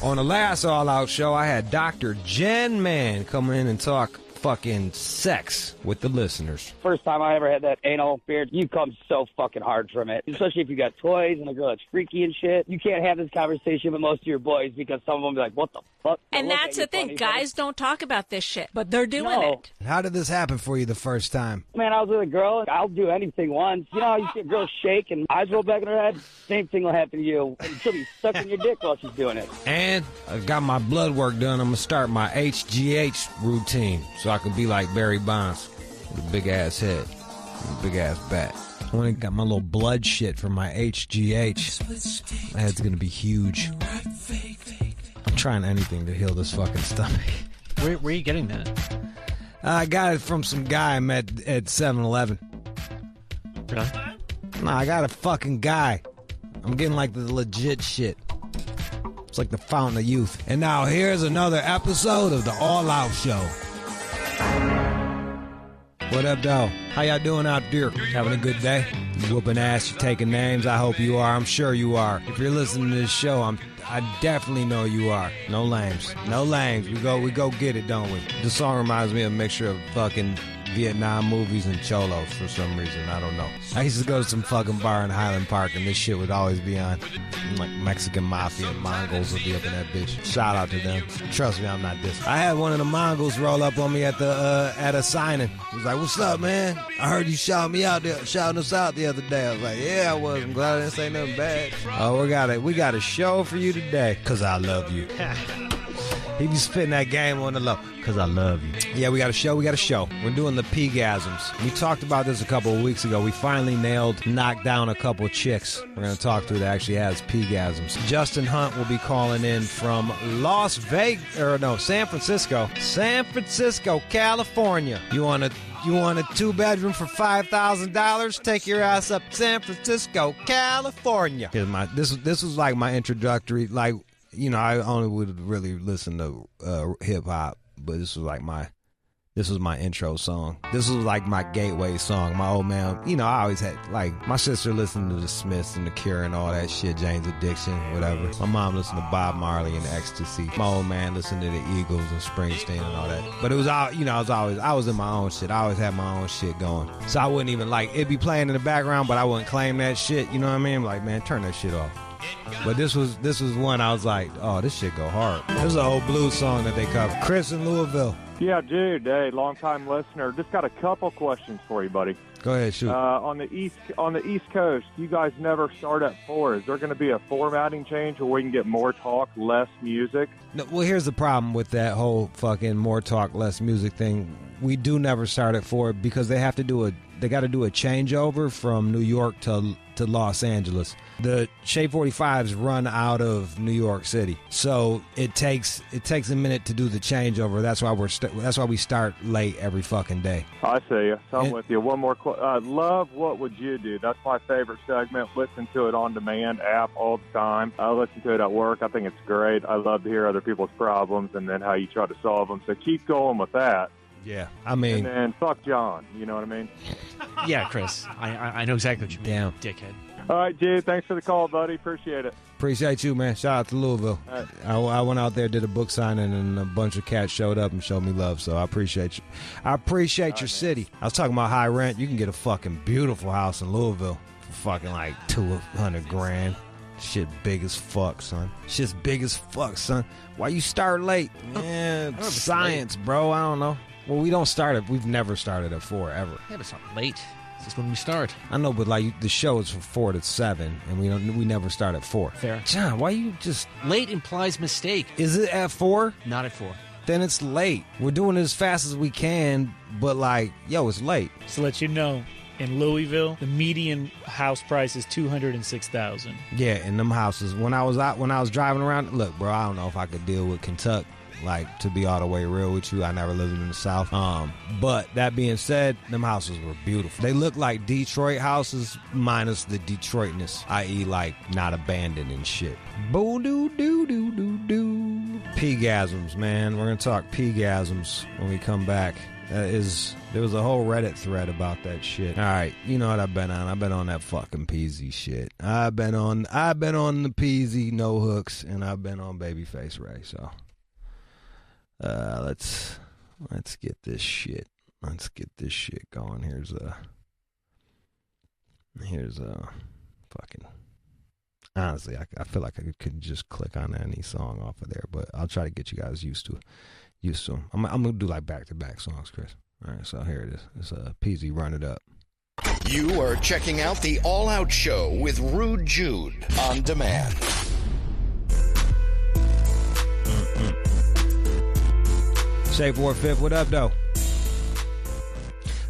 On the last All Out show, I had Dr. Jen Man come in and talk fucking sex with the listeners. First time I ever had that anal beard, you come so fucking hard from it. Especially if you got toys and a girl that's freaky and shit. You can't have this conversation with most of your boys because some of them be like, what the fuck? And that's the thing. Guys don't talk about this shit, but they're doing it. How did this happen for you the first time? Man, I was with a girl. I'll do anything once. You know how you see a girl shake and eyes roll back in her head? Same thing will happen to you. And she'll be sucking your dick while she's doing it. And I got my blood work done. I'm going to start my HGH routine so I can be like Barry Bonds with a big-ass head and a big-ass back. I went and got my little blood shit for my HGH. My head's going to be huge. I'm trying anything to heal this fucking stomach. Where are you getting that? I got it from some guy I met at 7-Eleven. Really? Nah, I got a fucking guy. I'm getting like the legit shit. It's like the fountain of youth. And now here's another episode of the All Out Show. What up, though? How y'all doing out there? Having a good day? You whooping ass, you taking names? I hope you are. I'm sure you are. If you're listening to this show, I definitely know you are. No lames. No lames. We go get it, don't we? The song reminds me of a mixture of fucking Vietnam movies and cholos for some reason. I don't know. I used to go to some fucking bar in Highland Park and this shit would always be on. Like Mexican mafia and Mongols would be up in that bitch. Shout out to them. Trust me, I'm not dissing. I had one of the Mongols roll up on me at a signing. He was like, "What's up, man? I heard you shouting us out the other day." I was like, "Yeah, I was. I'm glad I didn't say nothing bad." Oh, we got a show for you today. Cause I love you. He be spitting that game on the low. Cause I love you. Yeah, we got a show. We're doing the PeeGasms. We talked about this a couple of weeks ago. We finally knocked down a couple chicks. We're going to talk to that actually has PeeGasms. Justin Hunt will be calling in from San Francisco, California. You want a 2-bedroom for $5,000? Take your ass up to San Francisco, California. This was like my introductory, like, you know, I only would really listen to hip hop, but this was my intro song. This was like my gateway song. My old man, you know, I always had, like, my sister listened to the Smiths and the Cure and all that shit, Jane's Addiction, whatever. My mom listened to Bob Marley and Ecstasy. My old man listened to the Eagles and Springsteen and all that. But it was all, you know, I was in my own shit. I always had my own shit going. So I wouldn't even, like, it'd be playing in the background, but I wouldn't claim that shit, you know what I mean? Like, man, turn that shit off. But this was one I was like, oh, this shit go hard. This is an old blues song that they covered. Chris in Louisville. Yeah, Jude, hey, long-time listener. Just got a couple questions for you, buddy. Go ahead, shoot. On the East Coast, you guys never start at 4. Is there going to be a formatting change where we can get more talk, less music? No, well, here's the problem with that whole fucking more talk, less music thing. We do never start at 4 because they got to do a changeover from New York to Los Angeles. The Shade 45s run out of New York City, so it takes a minute to do the changeover. That's why we start late every fucking day. I see you. So I'm with you. One more love What Would You Do? That's my favorite segment. Listen to it on demand app all the time. I listen to it at work. I think it's great. I love to hear other people's problems and then how you try to solve them. So keep going with that. Yeah, I mean... And then fuck John, you know what I mean? Yeah, Chris, I know exactly what you mean, damn dickhead. All right, Jude, thanks for the call, buddy. Appreciate it. Appreciate you, man. Shout out to Louisville. Right. I went out there, did a book signing, and a bunch of cats showed up and showed me love, so I appreciate you. I appreciate your city. I was talking about high rent. You can get a fucking beautiful house in Louisville for fucking like $200,000. Shit big as fuck, son. Shit's big as fuck, son. Why you start late? Man, science, bro. I don't know. Well, we've never started at 4, ever. Yeah, but it's not late. It's just when we start. I know, but like the show is from 4 to 7, and we never start at 4. Fair. John, why you just... Late implies mistake. Is it at 4? Not at 4. Then it's late. We're doing it as fast as we can, but like, yo, it's late. So let you know, in Louisville, the median house price is $206,000. Yeah, in them houses. When I was driving around, look, bro, I don't know if I could deal with Kentucky. Like, to be all the way real with you, I never lived in the South. But that being said, them houses were beautiful. They look like Detroit houses minus the Detroitness, i.e. like not abandoned and shit. Boo-doo-doo-doo-doo-doo. PeeGasms, man. We're going to talk PeeGasms when we come back. There was a whole Reddit thread about that shit. All right, you know what I've been on? I've been on that fucking Peasy shit. I've been on the Peasy no hooks, and I've been on Babyface Ray. So, let's get this shit. Let's get this shit going. Here's a fucking. Honestly, I feel like I could just click on any song off of there, but I'll try to get you guys used to them. I'm gonna do like back-to-back songs, Chris. All right, so here it is. It's Peasy, Run It Up. You are checking out the All Out Show with Rude Jude on demand. Safe War Fifth, what up, though?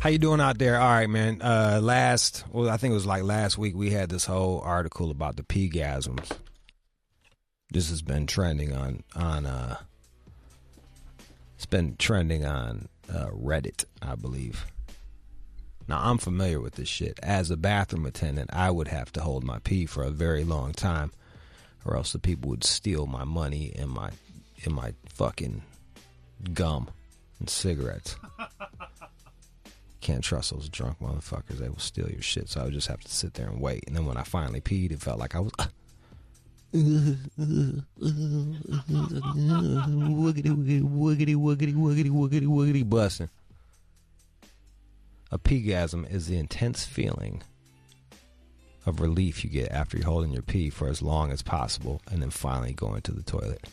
How you doing out there? All right, man. I think it was like last week we had this whole article about the PeeGasms. This has been trending on it's been trending on Reddit, I believe. Now, I'm familiar with this shit. As a bathroom attendant, I would have to hold my pee for a very long time, or else the people would steal my money and my fucking gum and cigarettes. Can't trust those drunk motherfuckers. They will steal your shit. So I would just have to sit there and wait. And then when I finally peed, it felt like I was woogity busting. A PeeGasm is the intense feeling of relief you get after you're holding your pee for as long as possible and then finally going to the toilet.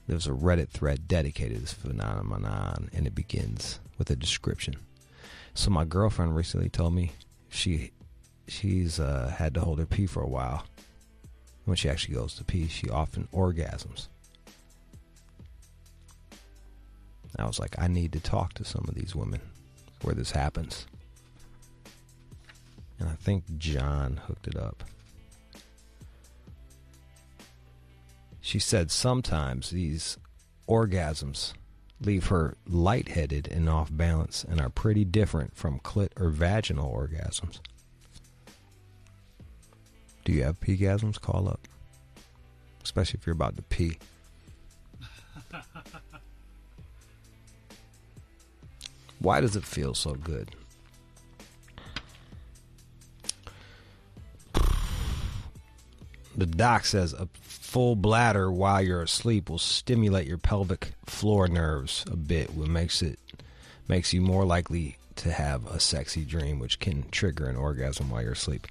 There's a Reddit thread dedicated to this phenomenon, and it begins with a description. So my girlfriend recently told me she's had to hold her pee for a while. When she actually goes to pee, she often orgasms. I was like, I need to talk to some of these women where this happens. And I think John hooked it up. She said sometimes these orgasms leave her lightheaded and off balance and are pretty different from clit or vaginal orgasms. Do you have PeeGasms? Call up. Especially if you're about to pee. Why does it feel so good? The doc says a full bladder while you're asleep will stimulate your pelvic floor nerves a bit, which makes you more likely to have a sexy dream, which can trigger an orgasm while you're asleep.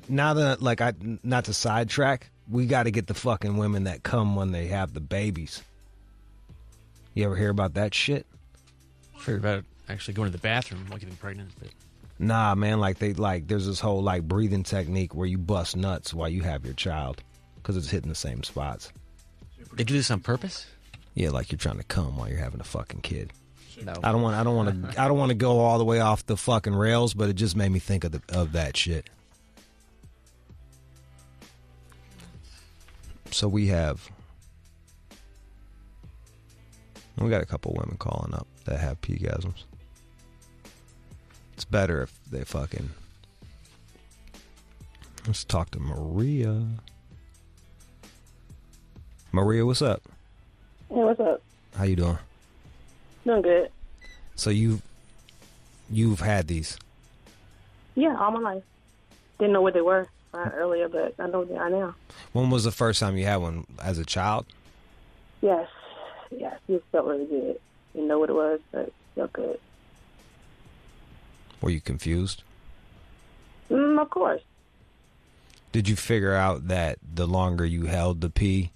Not to sidetrack, we got to get the fucking women that come when they have the babies. You ever hear about that shit? I heard about actually going to the bathroom while getting pregnant, but nah, man, there's this whole breathing technique where you bust nuts while you have your child because it's hitting the same spots. They do this on purpose? Yeah, like you're trying to come while you're having a fucking kid. No. I don't want to go all the way off the fucking rails, but it just made me think of that shit. So we got a couple women calling up that have PeeGasms. It's better if they fucking. Let's talk to Maria. Maria, what's up? Hey, what's up? How you doing? Doing good. So you've had these? Yeah, all my life. Didn't know what they were earlier, but I know they are now. When was the first time you had one? As a child? Yes, it felt really good. Didn't know what it was, but it felt good. Were you confused? Of course. Did you figure out that the longer you held the pee,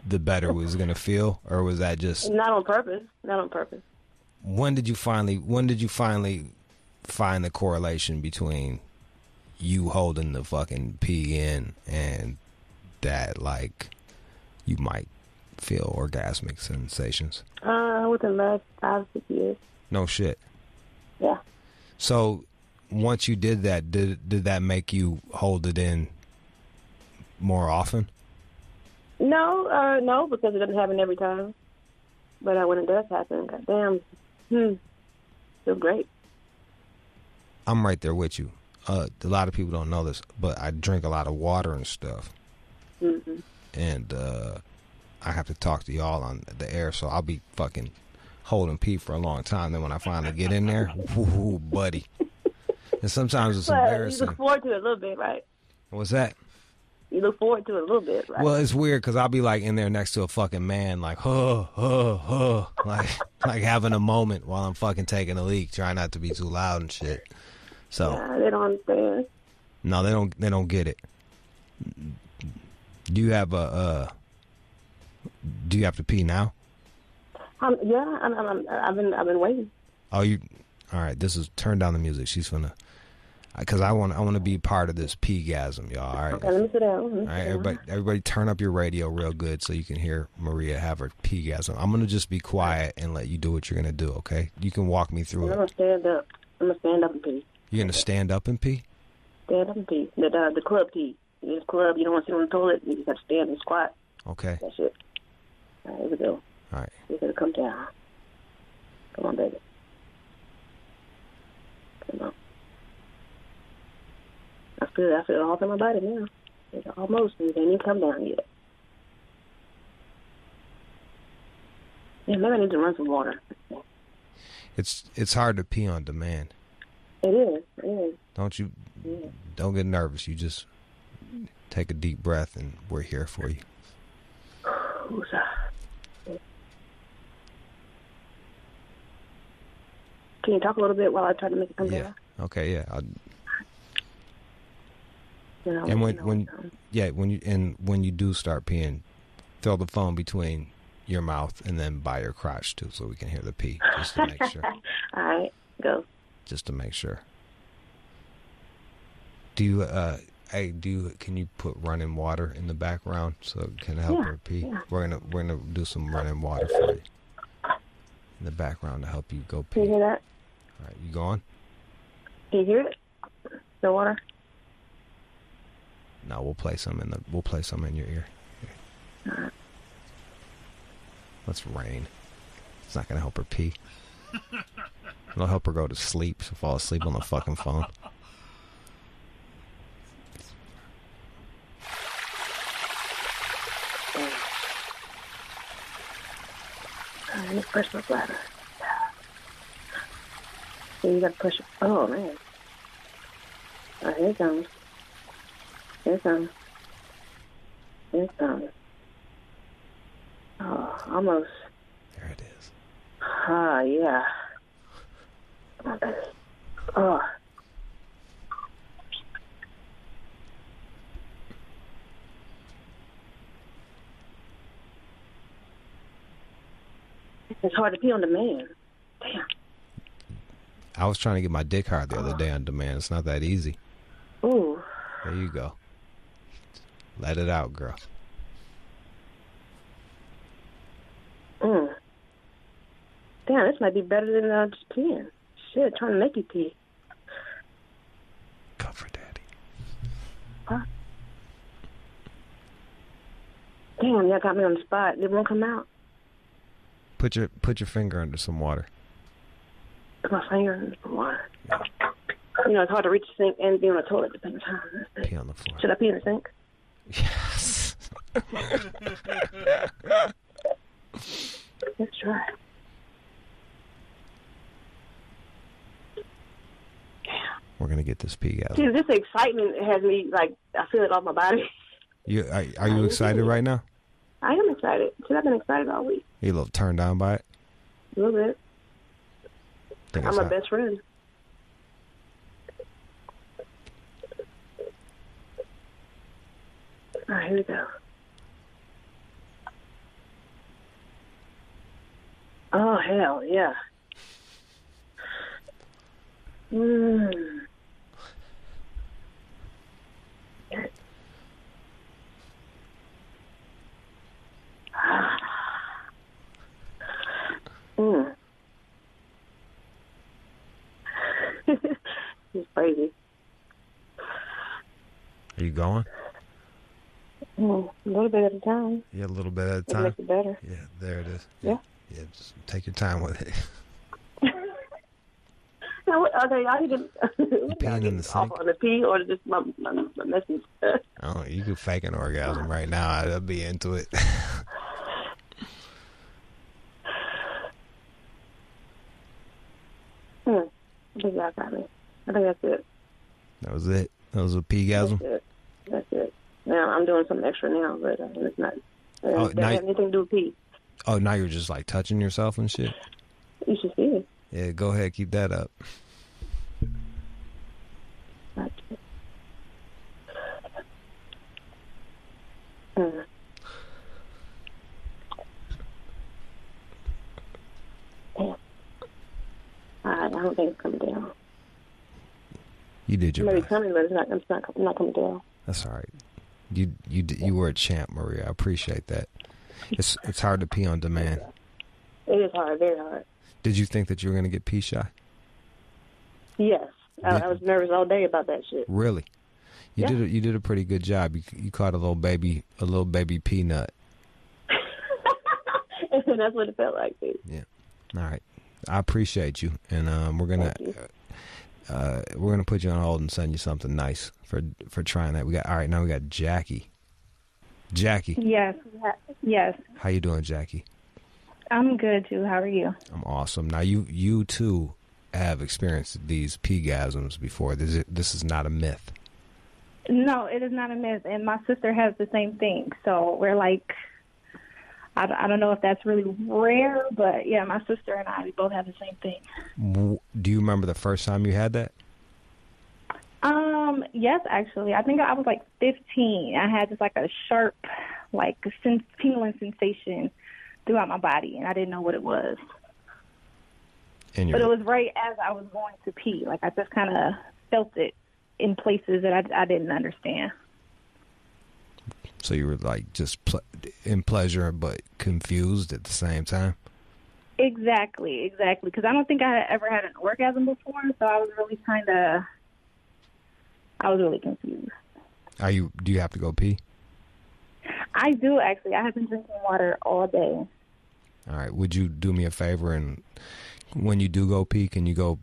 the better it was going to feel, or was that just not on purpose? Not on purpose. When did you finally find the correlation between you holding the fucking pee in and that you might feel orgasmic sensations? Within the last 5-6 years. No shit. Yeah. So once you did that, did that make you hold it in more often? No, because it doesn't happen every time. But when it does happen, goddamn, feels great. I'm right there with you. A lot of people don't know this, but I drink a lot of water and stuff. Mm-hmm. And I have to talk to y'all on the air, so I'll be fucking holding pee for a long time. Then when I finally get in there, woo, buddy. And sometimes it's embarrassing. You look forward to it a little bit, right? What's that? You look forward to it a little bit, right? Well, it's weird because I'll be like in there next to a fucking man, like, like having a moment while I'm fucking taking a leak, trying not to be too loud and shit. So yeah, they don't understand. No, they don't get it. Do you have do you have to pee now? Yeah, I've been waiting. Oh, you? All right. This is turn down the music. She's gonna, because I want to be part of this PeeGasm, y'all. All right. Okay, let me sit down. All right, everybody, turn up your radio real good so you can hear Maria have her PeeGasm. I'm gonna just be quiet and let you do what you're gonna do. Okay? You can walk me through I'm it. gonna stand up. I'm gonna stand up and pee. You're gonna stand up and pee? Stand up and pee. The club pee. This club, you don't want to sit on the toilet. You just have to stand and squat. Okay. That's it. All right, here we go. All right. You're gonna come down. Come on, baby. Come on. I feel it all through my body now. It's almost. It ain't even come down yet. Yeah, maybe I need to run some water. It's hard to pee on demand. It is. It is. Don't you? Yeah. Don't get nervous. You just take a deep breath, and we're here for you. Can you talk a little bit while I try to make it come down? Okay. Yeah. You know, And when you do start peeing, throw the phone between your mouth and then by your crotch too, so we can hear the pee, just to make sure. All right, go. Just to make sure. Do you can you put running water in the background so it can help her pee? Yeah. We're gonna do some running water for you in the background to help you go pee. Can you hear that? All right, you going? Can you hear it? The water? No, we'll play some in your ear. All right. Let's rain. It's not gonna help her pee. It'll help her go to sleep. She'll fall asleep on the fucking phone. Let me push my bladder. So you gotta push it. Oh, man. Oh, here it comes. Here it comes. Here it comes. Oh, almost. There it is. Ah, yeah. Come on, baby. Oh. It's hard to pee on demand. Damn. I was trying to get my dick hard the other day on demand. It's not that easy. Ooh. There you go. Let it out, girl. Damn, this might be better than just peeing. Shit, trying to make you pee. Come for daddy. Huh? Damn, y'all got me on the spot. It won't come out. Put your finger under some water. Put my finger in the water. You know, it's hard to reach the sink and be on the toilet at the same time. Pee on the floor. Should I pee in the sink? Yes. Let's try. We're gonna get this PeeGasm. See, this excitement has me, like, I feel it off my body. Are you excited right now? I am excited. See, I've been excited all week. You a little turned on by it? A little bit. Think I'm my best friend. All right, here we go. Oh, hell, yeah. It's crazy. Are you going? A little bit at a time. Yeah, a little bit at a It time. makes it better. Yeah, there it is. Yeah. Yeah, just take your time with it. Now, okay, I need to. You peeing in the sink? Off on the pee or just my message? Oh, you could fake an orgasm right now. I'd be into it. I think y'all got me. I think that's it. That was it? That was a PeeGasm? That's it. Now, I'm doing something extra now, but it's not. It doesn't have anything to do with pee. Oh, now you're just, like, touching yourself and shit? You should see it. Yeah, go ahead. Keep that up. I don't think it's coming down. You did your Maybe best. coming, but it's not coming down. That's all right. You were a champ, Maria. I appreciate that. It's hard to pee on demand. It is hard, very hard. Did you think that you were going to get pee shy? Yes. I was nervous all day about that shit. Really? Yeah. You did a pretty good job. You caught a little baby peanut. And that's what it felt like, dude. Yeah. All right. I appreciate you, and we're gonna put you on hold and send you something nice for trying that. Now we got Jackie. Jackie. Yes. How you doing, Jackie? I'm good, too. How are you? I'm awesome. Now you too have experienced these PeeGasms before. This is not a myth. No, it is not a myth, and my sister has the same thing. So we're like, I don't know if that's really rare, but yeah, my sister and I, we both have the same thing. Do you remember the first time you had that? Yes, actually. I think I was like 15. I had just like a sharp, like tingling sensation throughout my body, and I didn't know what it was. But it was right as I was going to pee. Like I just kind of felt it in places that I didn't understand. So you were like just in pleasure but confused at the same time? Exactly. Because I don't think I had ever had an orgasm before, so I was really confused. Do you have to go pee? I do, actually. I have been drinking water all day. All right. Would you do me a favor, and when you do go pee, can you go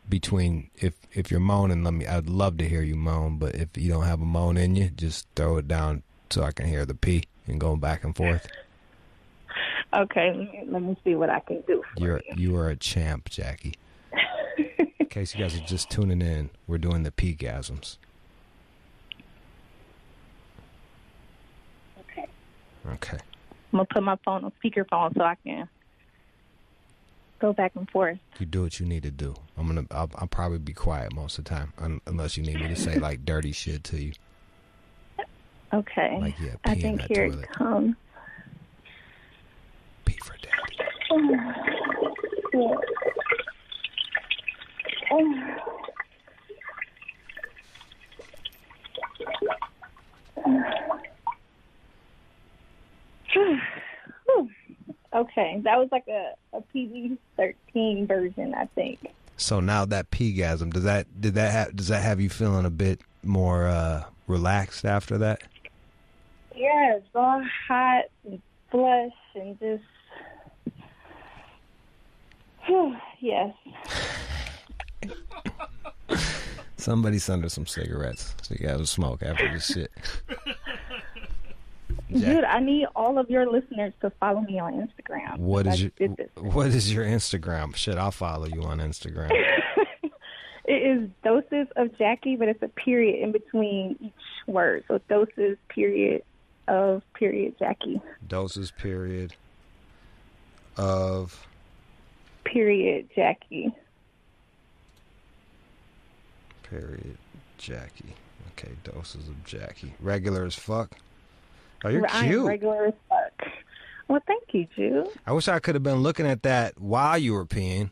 between, if you're moaning, I'd love to hear you moan, but if you don't have a moan in you, just throw it down so I can hear the pee and going back and forth. Okay, let me see what I can do for you. You are a champ, Jackie. In case you guys are just tuning in, we're doing the PeeGasms. Okay. I'm going to put my phone on speakerphone so I can go back and forth. You do what you need to do. I'll probably be quiet most of the time, unless you need me to say like dirty shit to you. Okay. Like, yeah, I pee in think that here toilet. it comes. Pee for daddy. Okay, that was like a PG-13 version, I think. So now that PeeGasm, does that have you feeling a bit more relaxed after that? Yeah, it's all hot and flush and just, yes. Somebody send her some cigarettes so you guys will smoke after this shit. Dude, I need all of your listeners to follow me on Instagram. What is your Instagram? Shit, I'll follow you on Instagram. It is Doses of Jackie, but it's a period in between each word. So Doses, period, of, period, Jackie. Doses, period, of... Period, Jackie. Period, Jackie. Okay, Doses of Jackie. Regular as fuck. Oh, you're cute. I am regular as fuck. Well, thank you, Jude. I wish I could have been looking at that while you were peeing,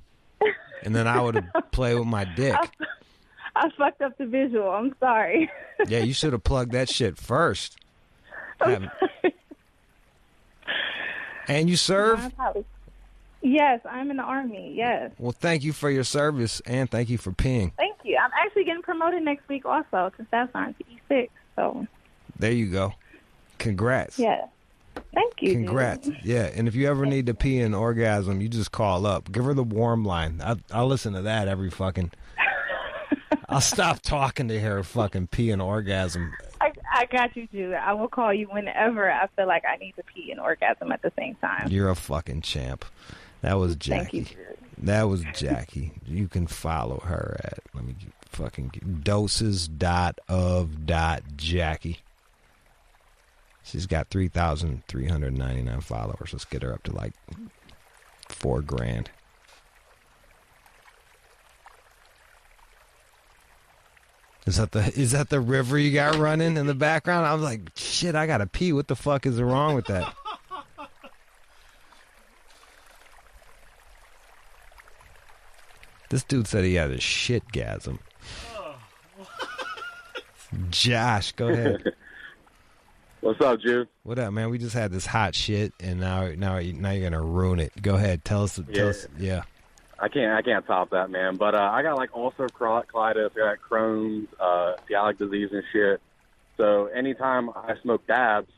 and then I would have played with my dick. I fucked up the visual. I'm sorry. Yeah, you should have plugged that shit first. And you serve? Yes, I'm in the Army, yes. Well, thank you for your service, and thank you for peeing. Thank you. I'm actually getting promoted next week also to Staff Sergeant to E6, so. There you go. Congrats. Yeah. Thank you. Congrats. Dude. Yeah, and if you ever need to pee an orgasm, you just call up. Give her the warm line. I'll listen to that every fucking... I'll stop talking to her fucking pee an orgasm. I got you, Jude. I will call you whenever I feel like I need to pee an orgasm at the same time. You're a fucking champ. That was Jackie. Thank you, Jude. That was Jackie. You can follow her at, let me fucking doses.of.jackie. She's got 3,399 followers. Let's get her up to like $4,000. Is that the river you got running in the background? I was like, shit, I gotta pee. What the fuck is wrong with that? This dude said he had a Shitgasm. Josh, go ahead. What's up, Jude? What up, man? We just had this hot shit, and now you're gonna ruin it. Go ahead, tell us. Yeah. I can't top that, man. But I got like ulcerative colitis, I got Crohn's, celiac disease and shit. So anytime I smoke dabs,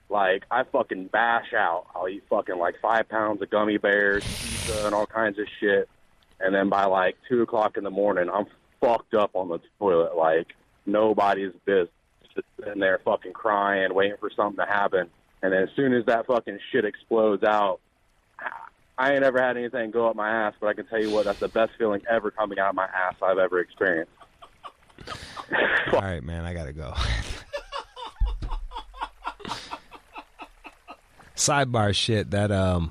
like I fucking bash out. I'll eat fucking like 5 pounds of gummy bears, pizza, and all kinds of shit. And then by like 2 o'clock in the morning, I'm fucked up on the toilet, like nobody's business. Just sitting there fucking crying, waiting for something to happen. And then as soon as that fucking shit explodes out, I ain't ever had anything go up my ass, but I can tell you what, that's the best feeling ever coming out of my ass I've ever experienced. All right, man, I gotta go. Sidebar shit, that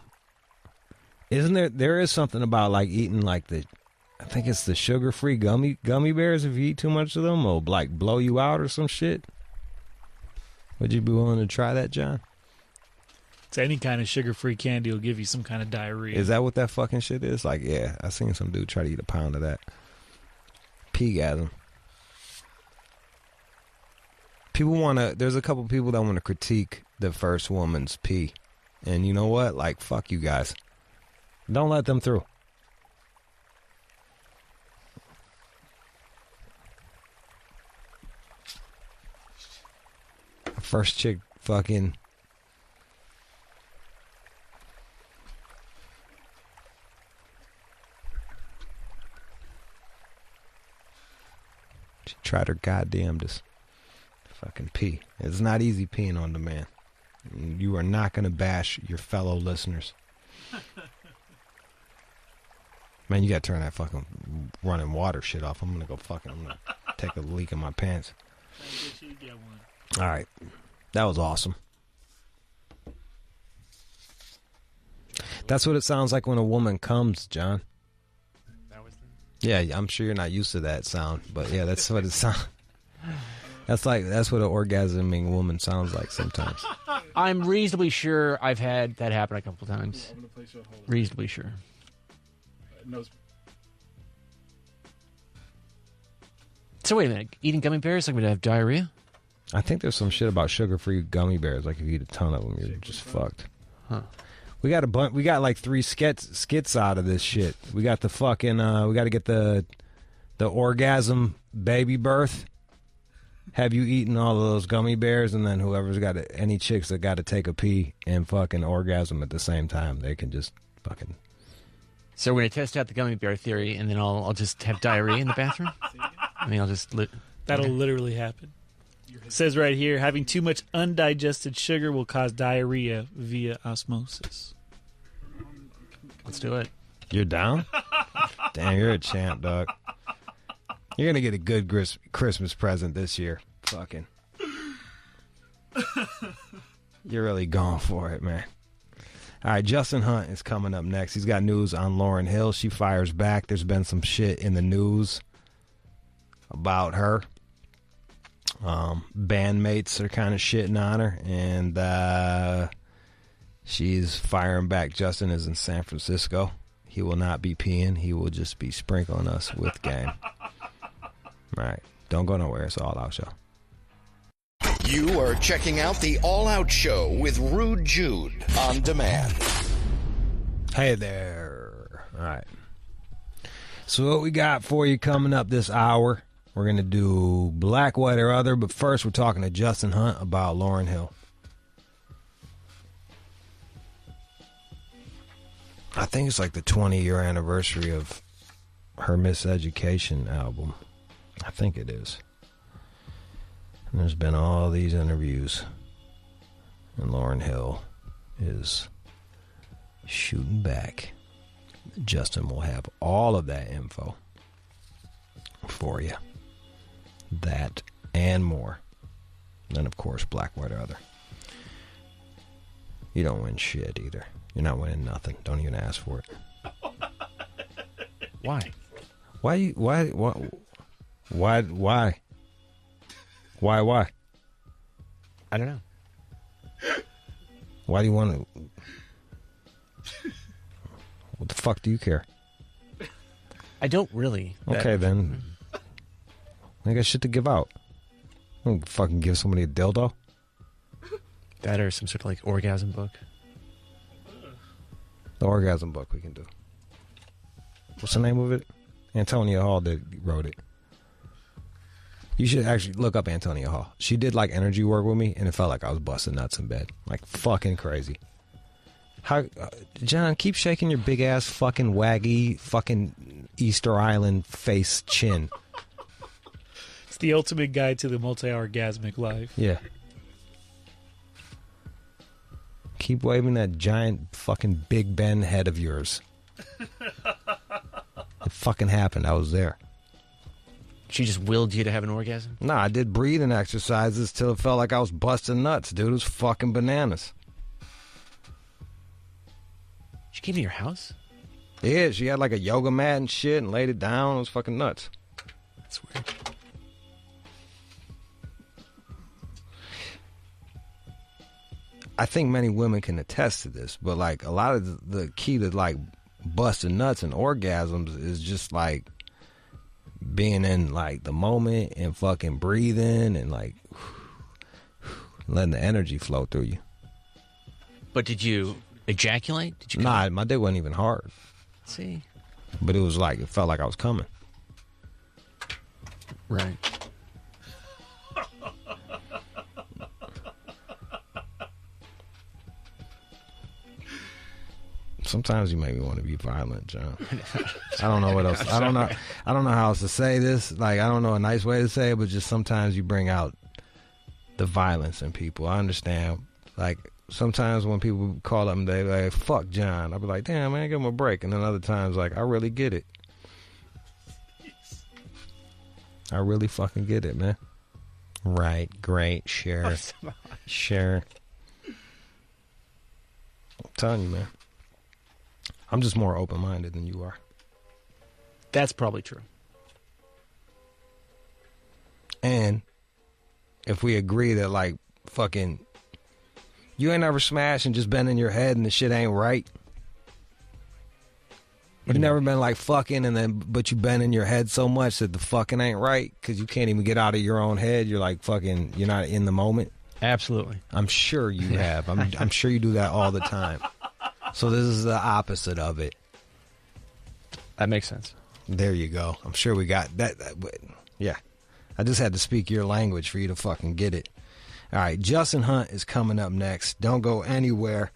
isn't there is something about like eating like I think it's the sugar-free gummy bears. If you eat too much of them, will like blow you out or some shit. Would you be willing to try that, John? It's any kind of sugar-free candy will give you some kind of diarrhea. Is that what that fucking shit is? Like, yeah, I seen some dude try to eat a pound of that. PeeGasm. There's a couple people that want to critique the first woman's pee. And you know what? Like, fuck you guys. Don't let them through. First chick fucking... She tried her goddamnedest. Fucking pee. It's not easy peeing on demand. You are not going to bash your fellow listeners. Man, you got to turn that fucking running water shit off. I'm going to take a leak in my pants. All right. That was awesome. That's what it sounds like when a woman comes, John. Yeah, I'm sure you're not used to that sound, but yeah, that's what it sounds. That's what an orgasming woman sounds like sometimes. I'm reasonably sure I've had that happen a couple times. Reasonably sure. So wait a minute, eating gummy bears like I'm gonna have diarrhea? I think there's some shit about sugar-free gummy bears. Like if you eat a ton of them, you're just fucked. Huh. We got like 3 skits out of this shit. We got the fucking we got to get the orgasm baby birth. Have you eaten all of those gummy bears? And then whoever's got any chicks that got to take a pee and fucking orgasm at the same time, they can just fucking. So we're gonna test out the gummy bear theory, and then I'll just have diarrhea in the bathroom. I mean, I'll just that'll literally happen. It says right here, having too much undigested sugar will cause diarrhea via osmosis. Let's do it. You're down? Damn, you're a champ, dog. You're going to get a good Christmas present this year. Fucking. You're really going for it, man. All right, Justin Hunt is coming up next. He's got news on Lauryn Hill. She fires back. There's been some shit in the news about her. Bandmates are kind of shitting on her, and she's firing back. Justin is in San Francisco. He will not be peeing. He will just be sprinkling us with game. All right. Don't go nowhere. It's All Out Show. You are checking out the All Out Show with Rude Jude on demand. Hey there. All right. So what we got for you coming up this hour, we're going to do Black, White, or Other, but first we're talking to Justin Hunt about Lauryn Hill. I think it's like the 20-year anniversary of her Miseducation album. I think it is. And there's been all these interviews. And Lauryn Hill is shooting back. Justin will have all of that info for you. That and more. And of course, black, white, or other. You don't win shit either. You're not winning nothing. Don't even ask for it. Why? Why? I don't know. Why do you want to? What the fuck do you care? I don't really. Okay, then. I got shit to give out. I don't fucking give somebody a dildo. That or some sort of like orgasm book. The orgasm book we can do. What's the name of it? Antonia Hall wrote it. You should actually look up Antonia Hall. She did like energy work with me, and it felt like I was busting nuts in bed. Like fucking crazy. How, John, keep shaking your big ass fucking waggy fucking Easter Island face chin. It's the ultimate guide to the multi-orgasmic life. Yeah. Keep waving that giant fucking Big Ben head of yours. It fucking happened. I was there. She just willed you to have an orgasm? Nah, I did breathing exercises till it felt like I was busting nuts, dude. It was fucking bananas. She came to your house? Yeah, she had like a yoga mat and shit and laid it down. It was fucking nuts. That's weird. I think many women can attest to this, but like a lot of the key to like busting nuts and orgasms is just like being in like the moment and fucking breathing and like letting the energy flow through you. But did you ejaculate? Did you? Nah, my dick wasn't even hard. See, but it was like it felt like I was coming. Right. Sometimes you make me want to be violent, John. I don't know what else. I don't know how else to say this. Like, I don't know a nice way to say it, but just sometimes you bring out the violence in people. I understand. Like, sometimes when people call up and they like, fuck John, I'll be like, damn, man, give him a break. And then other times, like, I really get it. I really fucking get it, man. Right, great, sure. Sure. I'm telling you, man. I'm just more open-minded than you are. That's probably true. And if we agree that, like, fucking, you ain't ever smashed and just been in your head and the shit ain't right. You've never been like fucking but you been in your head so much that the fucking ain't right because you can't even get out of your own head. You're like fucking, you're not in the moment. Absolutely. I'm sure you have. I'm sure you do that all the time. So this is the opposite of it. That makes sense. There you go. I'm sure we got that. Yeah. I just had to speak your language for you to fucking get it. All right. Justin Hunt is coming up next. Don't go anywhere.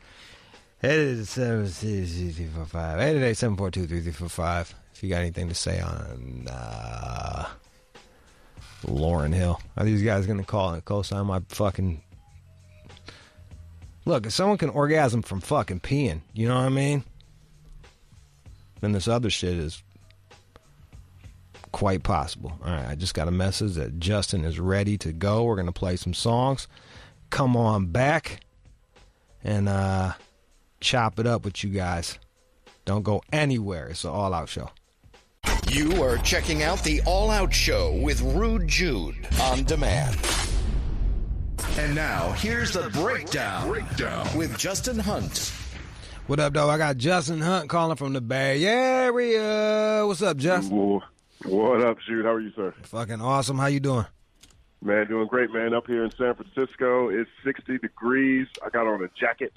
888-742-3345. If you got anything to say on Lauryn Hill. Are these guys going to call and co-sign my fucking... Look, if someone can orgasm from fucking peeing, you know what I mean? Then this other shit is quite possible. All right, I just got a message that Justin is ready to go. We're going to play some songs. Come on back and chop it up with you guys. Don't go anywhere. It's an all-out show. You are checking out the All Out Show with Rude Jude on demand. And now, here's the breakdown with Justin Hunt. What up, though? I got Justin Hunt calling from the Bay Area. What's up, Jeff? What up, Jude? How are you, sir? Fucking awesome. How you doing? Man, doing great, man. Up here in San Francisco, it's 60 degrees. I got on a jacket.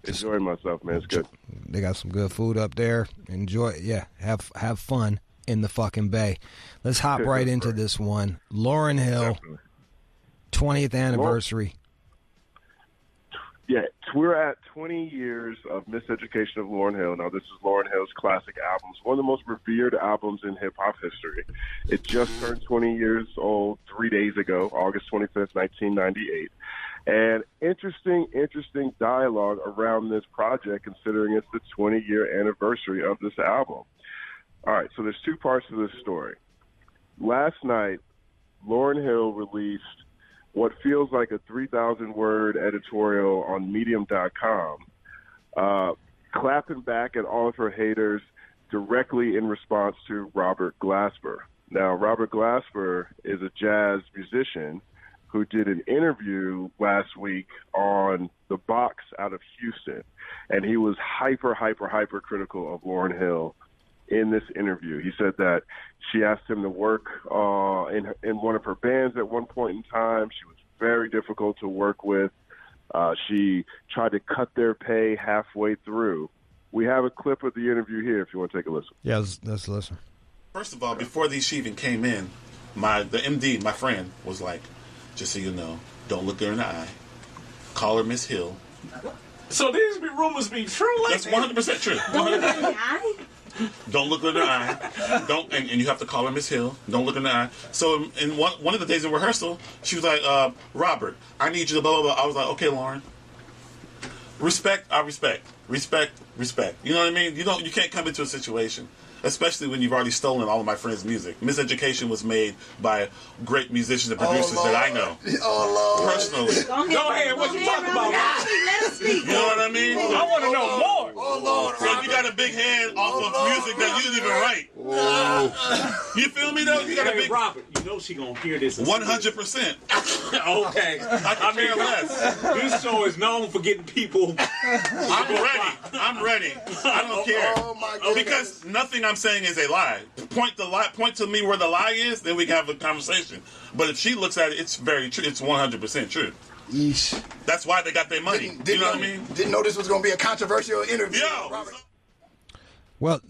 Enjoying myself, man. It's good. They got some good food up there. Enjoy it. Yeah, have fun in the fucking Bay. Let's hop right into this one. Lauryn Hill. Definitely. 20th anniversary. Yeah, we're at 20 years of Miseducation of Lauryn Hill. Now, this is Lauryn Hill's classic albums, one of the most revered albums in hip-hop history. It just turned 20 years old 3 days ago, August 25th, 1998. And interesting dialogue around this project, considering it's the 20-year anniversary of this album. All right, so there's two parts to this story. Last night, Lauryn Hill released what feels like a 3,000-word editorial on Medium.com, clapping back at all of her haters directly in response to Robert Glasper. Now, Robert Glasper is a jazz musician who did an interview last week on The Box out of Houston, and he was hyper critical of Lauryn Hill in this interview. He said that she asked him to work in one of her bands at one point in time. She was very difficult to work with. She tried to cut their pay halfway through. We have a clip of the interview here if you want to take a listen. Yeah, let's listen. First of all, before she even came in, the MD, my friend, was like, just so you know, don't look her in the eye. Call her Miss Hill. So these rumors be true? That's 100% true. 100%. Don't look her in the eye? Don't look her in the eye. And you have to call her Miss Hill. Don't look her in the eye. So in one of the days in rehearsal, she was like, Robert, I need you to blah, blah, blah. I was like, okay, Lauryn. Respect, I respect. Respect. You know what I mean? You can't come into a situation, especially when you've already stolen all of my friends' music. Miseducation was made by great musicians and producers that I know. Oh, Lord. Personally. Go ahead. What you talking about? Let us speak. You know what I mean? I want to know more. Oh, Lord. So you got a big hand off of music that you didn't even write. You feel me, though? You got a big... Robert, you know she going to hear this. 100%. Okay. I can care less. This show is known for getting people... I'm ready. I don't care. Oh, my goodness. Because nothing I'm saying is a lie. Point to me where the lie is, then we can have a conversation. But if she looks at it, it's very true. It's 100% true. Yeesh. That's why they got their money. You know what I mean? Didn't know this was going to be a controversial interview. Robert. Well,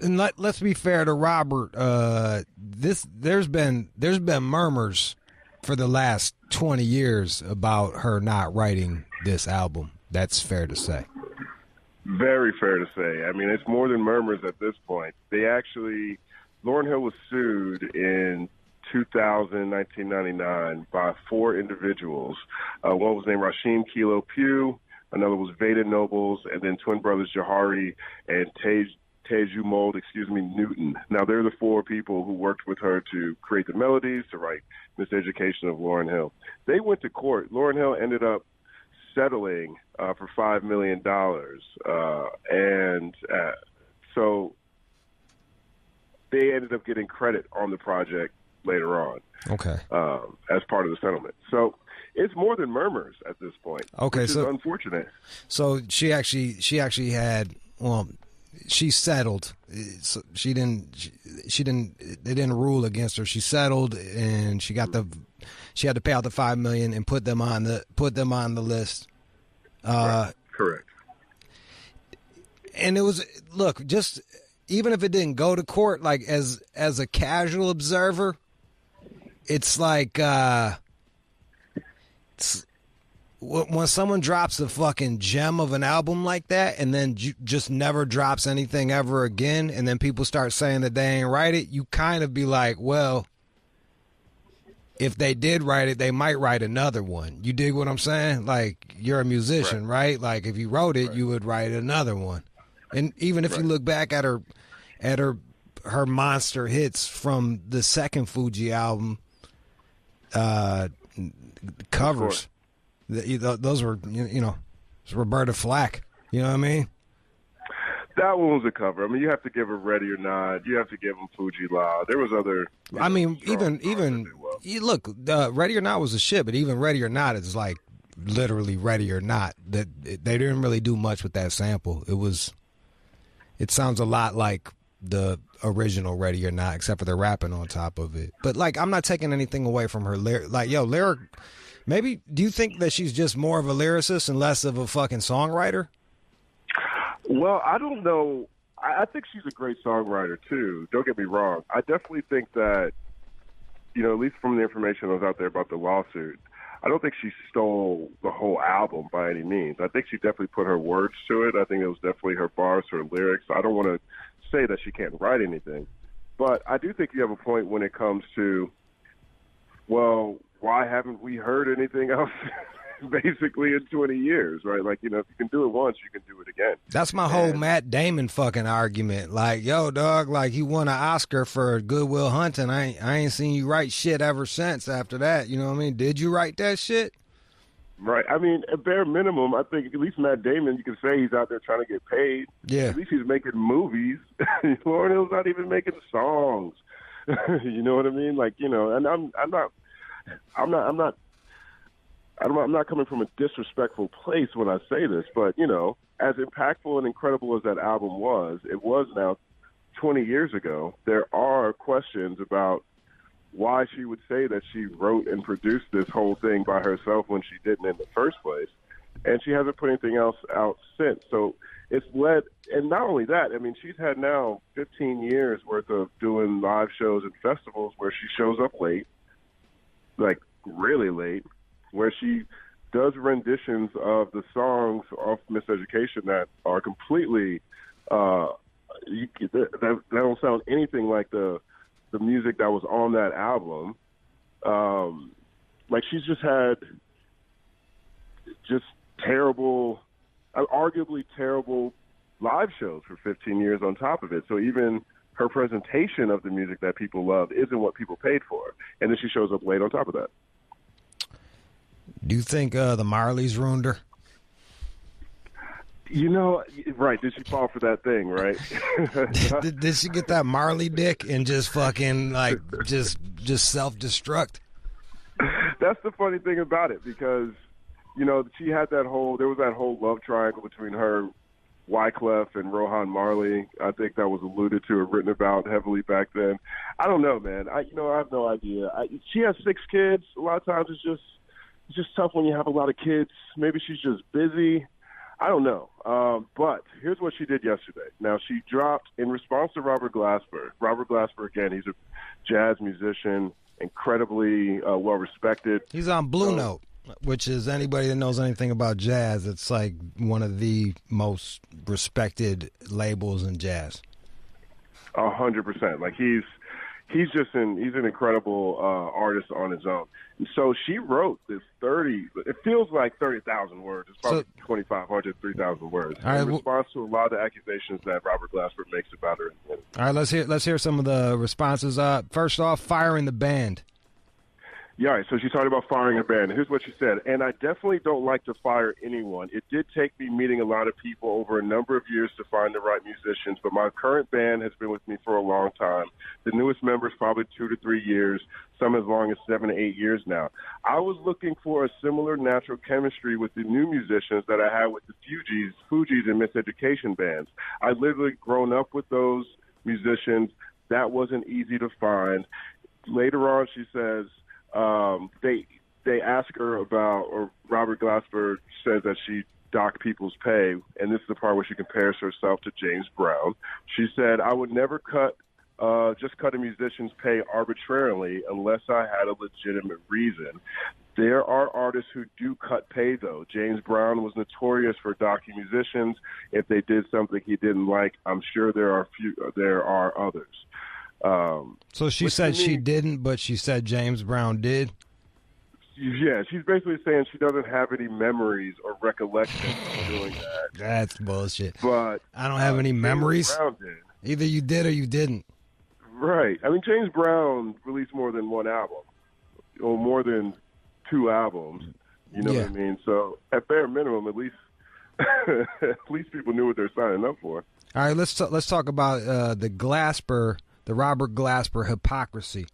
and let's be fair to Robert. There's been murmurs for the last 20 years about her not writing this album. That's fair to say. Very fair to say. I mean, it's more than murmurs at this point. Lauryn Hill was sued in 1999, by 4 individuals. One was named Rasheem Kilo Pugh, another was Veda Nobles, and then twin brothers Jahari and Teju Mold, Newton. Now, they're the 4 people who worked with her to create the melodies, to write Miseducation of Lauryn Hill. They went to court. Lauryn Hill ended up settling for $5 million. So they ended up getting credit on the project later on. Okay. As part of the settlement. So it's more than murmurs at this point. Okay, which so is unfortunate. So she actually had, well, she settled. So they didn't rule against her. She settled, and she had to pay out the $5 million and put them on the list. Right. Correct. And it was, look, just even if it didn't go to court, like as a casual observer, it's like when someone drops a fucking gem of an album like that and then just never drops anything ever again, and then people start saying that they ain't write it, you kind of be like, well, if they did write it, they might write another one. You dig what I'm saying? Like, you're a musician, right? Like, if you wrote it, you would write another one. And even if you look back at her monster hits from the second Fuji album, covers, those were, it's Roberta Flack. You know what I mean? That one was a cover. I mean, you have to give her Ready or Not. You have to give them Fuji La. There was other. I mean, even you look, Ready or Not was a shit, but even Ready or Not is like literally Ready or Not. That they didn't really do much with that sample. It sounds a lot like the original Ready or Not, except for the rapping on top of it. But like, I'm not taking anything away from her lyric. Like, lyric. Maybe do you think that she's just more of a lyricist and less of a fucking songwriter? Well, I don't know. I think she's a great songwriter, too. Don't get me wrong. I definitely think that, at least from the information that was out there about the lawsuit, I don't think she stole the whole album by any means. I think she definitely put her words to it. I think it was definitely her bars, her lyrics. I don't want to say that she can't write anything. But I do think you have a point when it comes to, well, why haven't we heard anything else basically in 20 years, right? Like, if you can do it once, you can do it again. That's my whole Matt Damon fucking argument. Like, yo, dog, like, he won an Oscar for Good Will Hunting. I ain't seen you write shit ever since after that. You know what I mean? Did you write that shit? Right. I mean, at bare minimum, I think at least Matt Damon, you can say he's out there trying to get paid. Yeah. At least he's making movies. Lauryn Hill's not even making songs. You know what I mean? Like, and I'm not coming from a disrespectful place when I say this, but, as impactful and incredible as that album was, it was now 20 years ago. There are questions about why she would say that she wrote and produced this whole thing by herself when she didn't in the first place. And she hasn't put anything else out since. So it's led, and not only that, I mean, she's had now 15 years worth of doing live shows and festivals where she shows up late, like really late, where she does renditions of the songs off Miseducation that are completely, that don't sound anything like the music that was on that album. Like, she's just had just terrible, arguably terrible live shows for 15 years on top of it. So even her presentation of the music that people love isn't what people paid for. And then she shows up late on top of that. Do you think the Marleys ruined her? Right. Did she fall for that thing, right? did she get that Marley dick and just fucking, like, just self-destruct? That's the funny thing about it, because, she had there was that whole love triangle between her, Wyclef, and Rohan Marley. I think that was alluded to or written about heavily back then. I don't know, man. I have no idea. She has 6 kids. A lot of times it's just tough when you have a lot of kids. Maybe she's just busy. I don't know. But here's what she did yesterday. Now, she dropped, in response to Robert Glasper. Robert Glasper, again, he's a jazz musician, incredibly well-respected. He's on Blue Note, which is, anybody that knows anything about jazz, it's like one of the most respected labels in jazz. 100%. Like, he's an incredible artist on his own. And so she wrote this it feels like 30,000 words. It's probably 2,500, 3,000 words. In response to a lot of the accusations that Robert Glasper makes about her. All right, let's hear some of the responses. First off, firing the band. Yeah, all right, so she talked about firing a band. Here's what she said. And I definitely don't like to fire anyone. It did take me meeting a lot of people over a number of years to find the right musicians, but my current band has been with me for a long time. The newest members probably 2 to 3 years, some as long as 7 to 8 years now. I was looking for a similar natural chemistry with the new musicians that I had with the Fugees and Miseducation bands. I literally grown up with those musicians. That wasn't easy to find. Later on, she says, they ask her about, or Robert Glasper says that she docked people's pay, and this is the part where she compares herself to James Brown. She said, I would never cut a musician's pay arbitrarily unless I had a legitimate reason. There are artists who do cut pay, though. James Brown was notorious for docking musicians. If they did something he didn't like, I'm sure there are others. So she said she didn't, but she said James Brown did? Yeah, she's basically saying she doesn't have any memories or recollections of doing that. That's bullshit. But I don't have any memories. James Brown did. Either you did or you didn't. Right. I mean, James Brown released more than one album, or more than 2 albums. You know what I mean? So at bare minimum, at least people knew what they're signing up for. All right, let's talk about the Robert Glasper hypocrisy.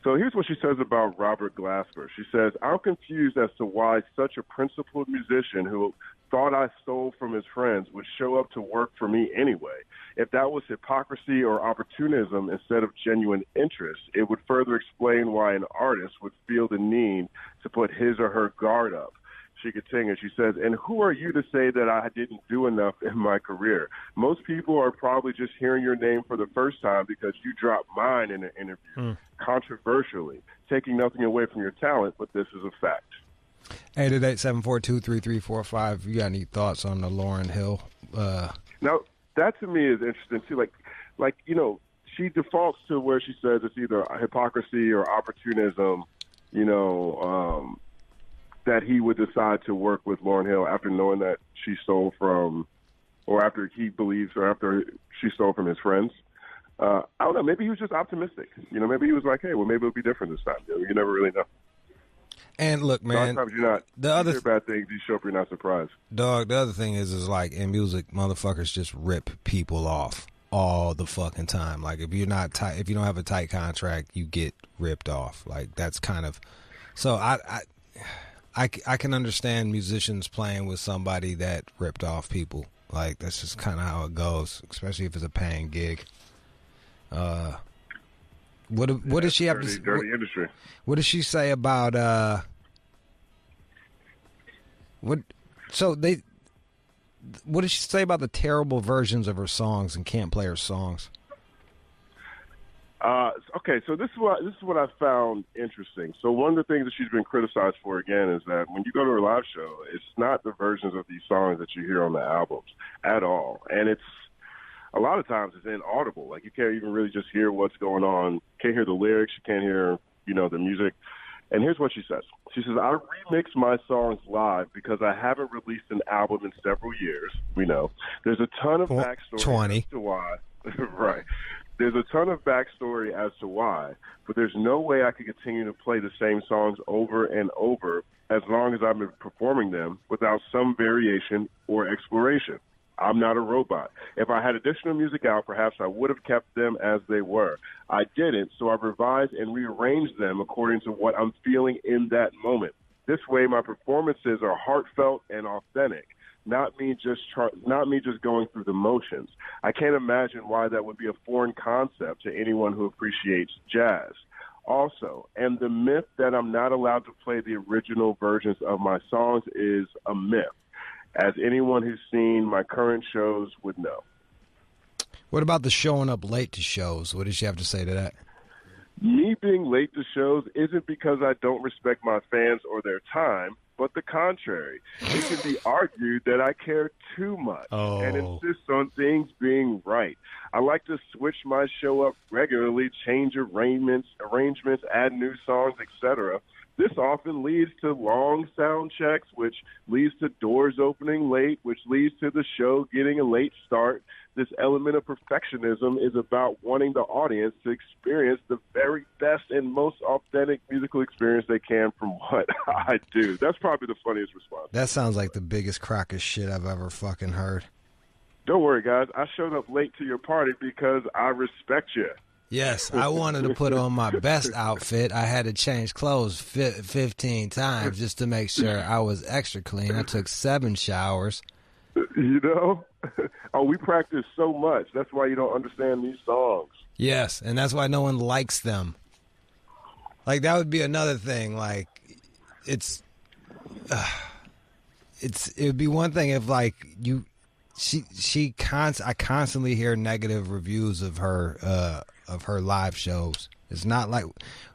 So here's what she says about Robert Glasper. She says, I'm confused as to why such a principled musician who thought I stole from his friends would show up to work for me anyway. If that was hypocrisy or opportunism instead of genuine interest, it would further explain why an artist would feel the need to put his or her guard up. She continues, she says, and who are you to say that I didn't do enough in my career? Most people are probably just hearing your name for the first time because you dropped mine in an interview, controversially, taking nothing away from your talent, but this is a fact. 888-742-3345. You got any thoughts on the Lauryn Hill? Now, that to me is interesting, too. Like she defaults to where she says it's either hypocrisy or opportunism, that he would decide to work with Lauryn Hill after knowing that she stole from, or after he believes, or after she stole from his friends. I don't know. Maybe he was just optimistic. Maybe he was like, hey, well, maybe it'll be different this time. You never really know. And look, man, sometimes you hear bad things, you show up, you're not surprised. Dog, the other thing is like in music, motherfuckers just rip people off all the fucking time. Like if you're not tight, if you don't have a tight contract, you get ripped off. Like that's kind of, so I can understand musicians playing with somebody that ripped off people. Like that's just kind of how it goes, especially if it's a paying gig. What does she have to? Dirty industry. What does she say about what? So what does she say about the terrible versions of her songs and can't play her songs? Okay, so this is what I found interesting. So one of the things that she's been criticized for again is that when you go to her live show, it's not the versions of these songs that you hear on the albums at all, and it's a lot of times it's inaudible. Like you can't even really just hear what's going on. Can't hear the lyrics. You can't hear the music. And here's what she says. She says, I remix my songs live because I haven't released an album in several years. We know. There's a ton of backstory as to why. Right. There's a ton of backstory as to why, but there's no way I could continue to play the same songs over and over as long as I've been performing them without some variation or exploration. I'm not a robot. If I had additional music out, perhaps I would have kept them as they were. I didn't, so I've revised and rearranged them according to what I'm feeling in that moment. This way, my performances are heartfelt and authentic, not me just going through the motions. I can't imagine why that would be a foreign concept to anyone who appreciates jazz. Also, and the myth that I'm not allowed to play the original versions of my songs is a myth, as anyone who's seen my current shows would know. What about the showing up late to shows? What does she have to say to that? Me being late to shows isn't because I don't respect my fans or their time, but the contrary. It can be argued that I care too much and insist on things being right. I like to switch my show up regularly, change arrangements, add new songs, etc. This often leads to long sound checks, which leads to doors opening late, which leads to the show getting a late start. This element of perfectionism is about wanting the audience to experience the very best and most authentic musical experience they can from what I do. That's probably the funniest response. That sounds like the biggest crock of shit I've ever fucking heard. Don't worry, guys. I showed up late to your party because I respect you. Yes, I wanted to put on my best outfit. I had to change clothes 15 times just to make sure I was extra clean. I took 7 showers. We practice so much. That's why you don't understand these songs. Yes, and that's why no one likes them. Like, that would be another thing. Like, it would be one thing if, like, I constantly hear negative reviews of her live shows. It's not like,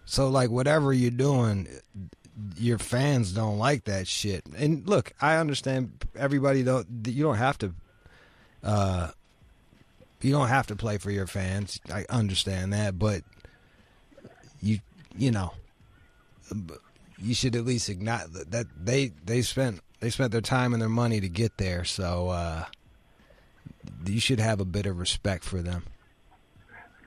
so like whatever you're doing, your fans don't like that shit. And look, I understand everybody you don't have to play for your fans. I understand that, but you should at least acknowledge that they spent their time and their money to get there. So you should have a bit of respect for them.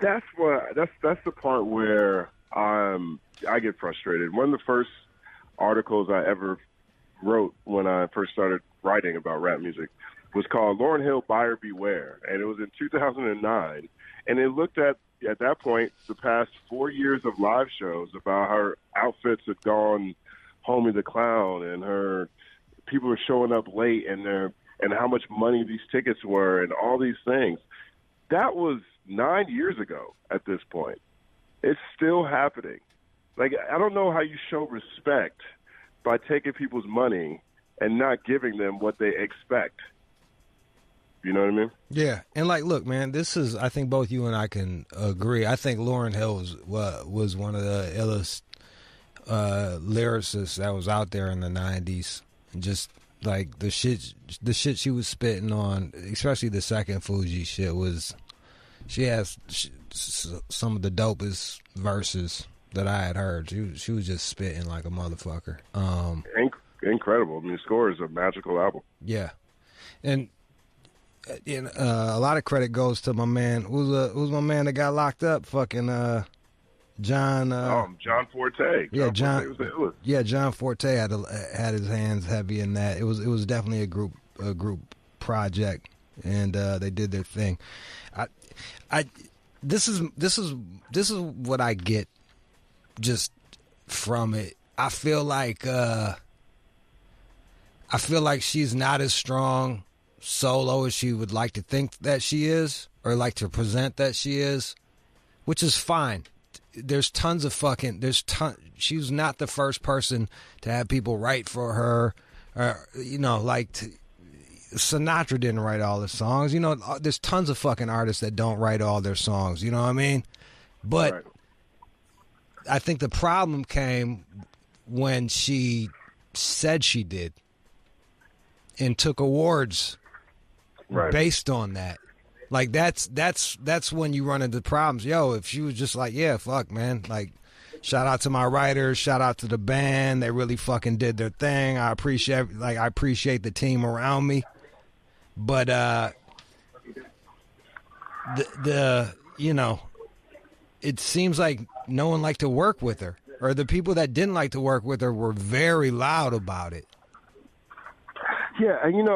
That's the part where I get frustrated. One of the first articles I ever wrote when I first started writing about rap music was called Lauryn Hill Buyer Beware, and it was in 2009, and it looked at that point the past 4 years of live shows about her outfits had gone Homie the Clown, and her people were showing up late, and how much money these tickets were, and all these things. That was 9 years ago at this point. It's still happening. Like, I don't know how you show respect by taking people's money and not giving them what they expect. You know what I mean? Yeah. And, like, look, man, this is, I think both you and I can agree. I think Lauryn Hill was one of the illest lyricists that was out there in the 90s. And just, like, the shit she was spitting on, especially the second Fuji shit, was... She has some of the dopest verses that I had heard. She was just spitting like a motherfucker. incredible. I mean, Score is a magical album. Yeah, and a lot of credit goes to my man. Who's my man that got locked up? Fucking John. John Forte. Yeah, Forte was the illest. Yeah, John Forte had his hands heavy in that. It was definitely a group project, and they did their thing. This is what I get just from it. I feel like she's not as strong solo as she would like to think that she is, or like to present that she is, which is fine. There's tons of she's not the first person to have people write for her, or Sinatra didn't write all the songs. There's tons of fucking artists that don't write all their songs. You know what I mean? But right. I think the problem came when she said she did and took awards based on that. Like that's when you run into problems. Yo, if she was just like, yeah, fuck, man, like, shout out to my writers, shout out to the band, they really fucking did their thing. I appreciate the team around me. But it seems like no one liked to work with her, or the people that didn't like to work with her were very loud about it. Yeah, and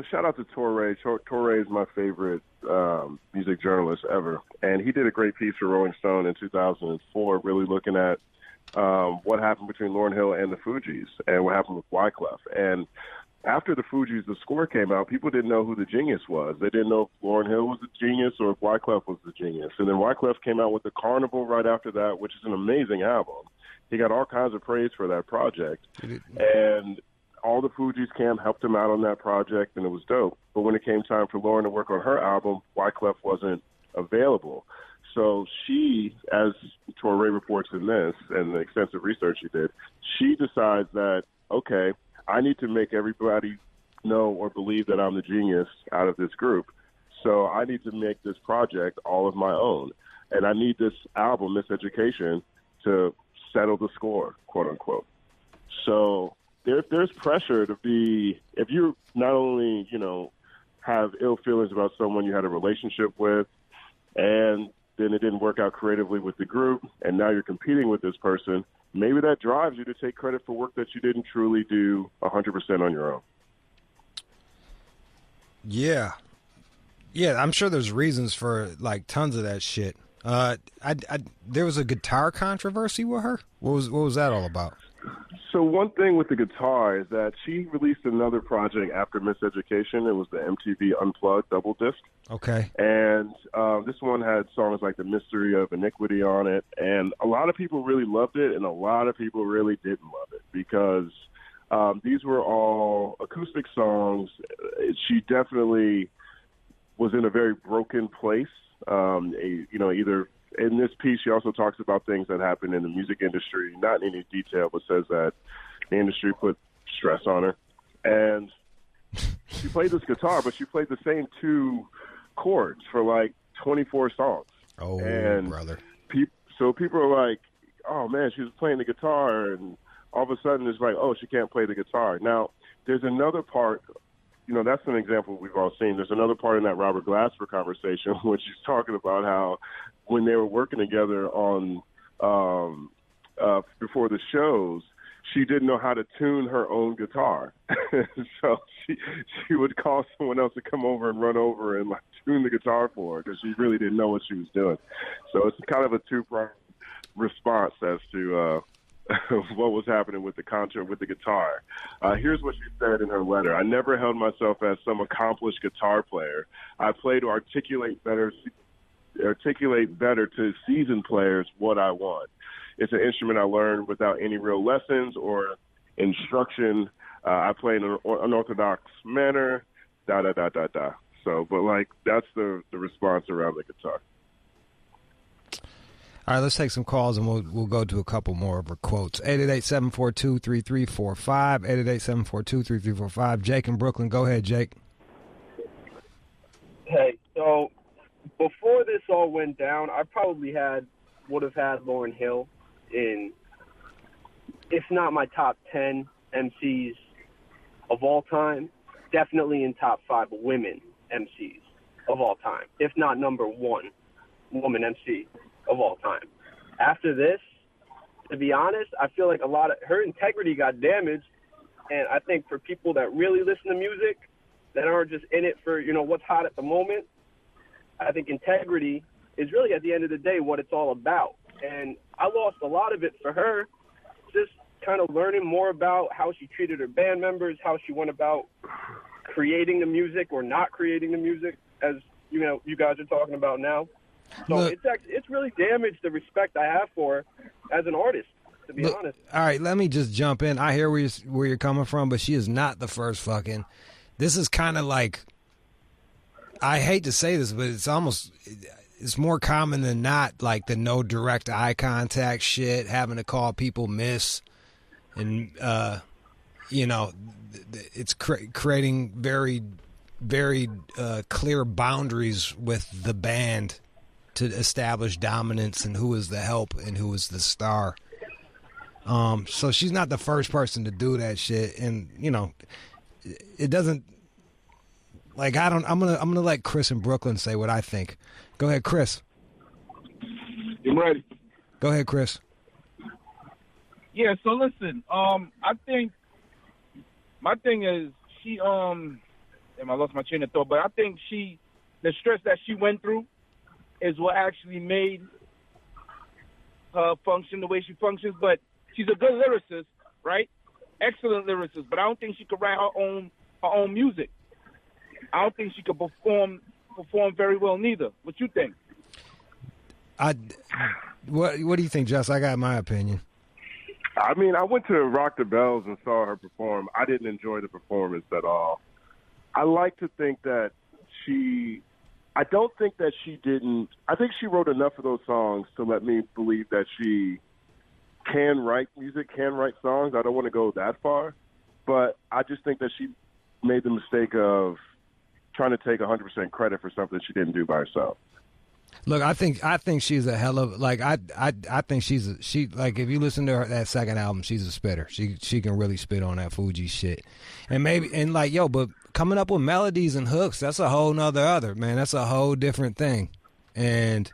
shout out to Torre. Torre is my favorite music journalist ever, and he did a great piece for Rolling Stone in 2004, really looking at what happened between Lauryn Hill and the Fugees, and what happened with Wyclef. And after the Fugees, the Score came out, people didn't know who the genius was. They didn't know if Lauryn Hill was the genius or if Wyclef was the genius. And then Wyclef came out with The Carnival right after that, which is an amazing album. He got all kinds of praise for that project. And all the Fugees camp helped him out on that project, and it was dope. But when it came time for Lauryn to work on her album, Wyclef wasn't available. So she, as Torre reports in this, and the extensive research she did, she decides that, okay, I need to make everybody know or believe that I'm the genius out of this group. So I need to make this project all of my own. And I need this album, Miseducation, to settle the score, quote unquote. So there's pressure to be, if you not only, have ill feelings about someone you had a relationship with, and then it didn't work out creatively with the group, and now you're competing with this person, maybe that drives you to take credit for work that you didn't truly do 100% on your own. Yeah. Yeah, I'm sure there's reasons for, like, tons of that shit. There was a guitar controversy with her? What was that all about? So one thing with the guitar is that she released another project after Miseducation. It was the MTV Unplugged double disc. Okay. And this one had songs like The Mystery of Iniquity on it. And a lot of people really loved it, and a lot of people really didn't love it because these were all acoustic songs. She definitely was in a very broken place. Either in this piece, she also talks about things that happened in the music industry, not in any detail, but says that the industry put stress on her. And she played this guitar, but she played the same two chords for like 24 songs. Oh, and brother. So people are like, oh, man, she was playing the guitar, and all of a sudden it's like, oh, she can't play the guitar. Now, there's another part. That's an example we've all seen. There's another part in that Robert Glasper conversation when she's talking about how when they were working together on before the shows, she didn't know how to tune her own guitar. So she would call someone else to come over and run over and like tune the guitar for her because she really didn't know what she was doing. So it's kind of a two-pronged response as to what was happening with the concert with the guitar. Here's what she said in her letter. I never held myself as some accomplished guitar player. I play to articulate better to seasoned players what I want. It's an instrument I learned without any real lessons or instruction. I play in an unorthodox manner, So, but like, that's the response around the guitar. All right, let's take some calls, and we'll go to a couple more of her quotes. 888-742-3345, 888-742-3345. Jake in Brooklyn. Go ahead, Jake. Hey, so before this all went down, I probably would have had Lauryn Hill in, if not my top 10, MCs of all time, definitely in top 5 women MCs of all time, if not number 1 woman MC of all time. After this, to be honest, I feel like a lot of her integrity got damaged, and I think for people that really listen to music, that aren't just in it for, what's hot at the moment, I think integrity is really, at the end of the day, what it's all about. And I lost a lot of it for her, just kind of learning more about how she treated her band members, how she went about creating the music or not creating the music, as, you guys are talking about now. So it's really damaged the respect I have for her as an artist, to be honest. All right, let me just jump in. I hear where you're coming from, but she is not the first fucking. This is kind of like, I hate to say this, but it's more common than not, like the no direct eye contact shit, having to call people miss, and it's creating very, very clear boundaries with the band to establish dominance and who is the help and who is the star. So she's not the first person to do that shit, and it doesn't. Like I'm gonna let Chris in Brooklyn say what I think. Go ahead, Chris. I'm ready. Go ahead, Chris. Yeah. So listen, I think my thing is she I lost my train of thought, but I think the stress that she went through is what actually made her function the way she functions. But she's a good lyricist, right? Excellent lyricist, but I don't think she could write her own music. I don't think she could perform very well neither. What you think? What do you think, Jess? I got my opinion. I mean, I went to Rock the Bells and saw her perform. I didn't enjoy the performance at all. I like to think that I don't think that she didn't. I think she wrote enough of those songs to let me believe that she can write music, can write songs. I don't want to go that far, but I just think that she made the mistake of trying to take 100% credit for something she didn't do by herself. Look, I think she's a hell of, like, I think she like, if you listen to her that second album, she's a spitter. She can really spit on that Fuji shit, and but coming up with melodies and hooks, that's a whole other man. That's a whole different thing. And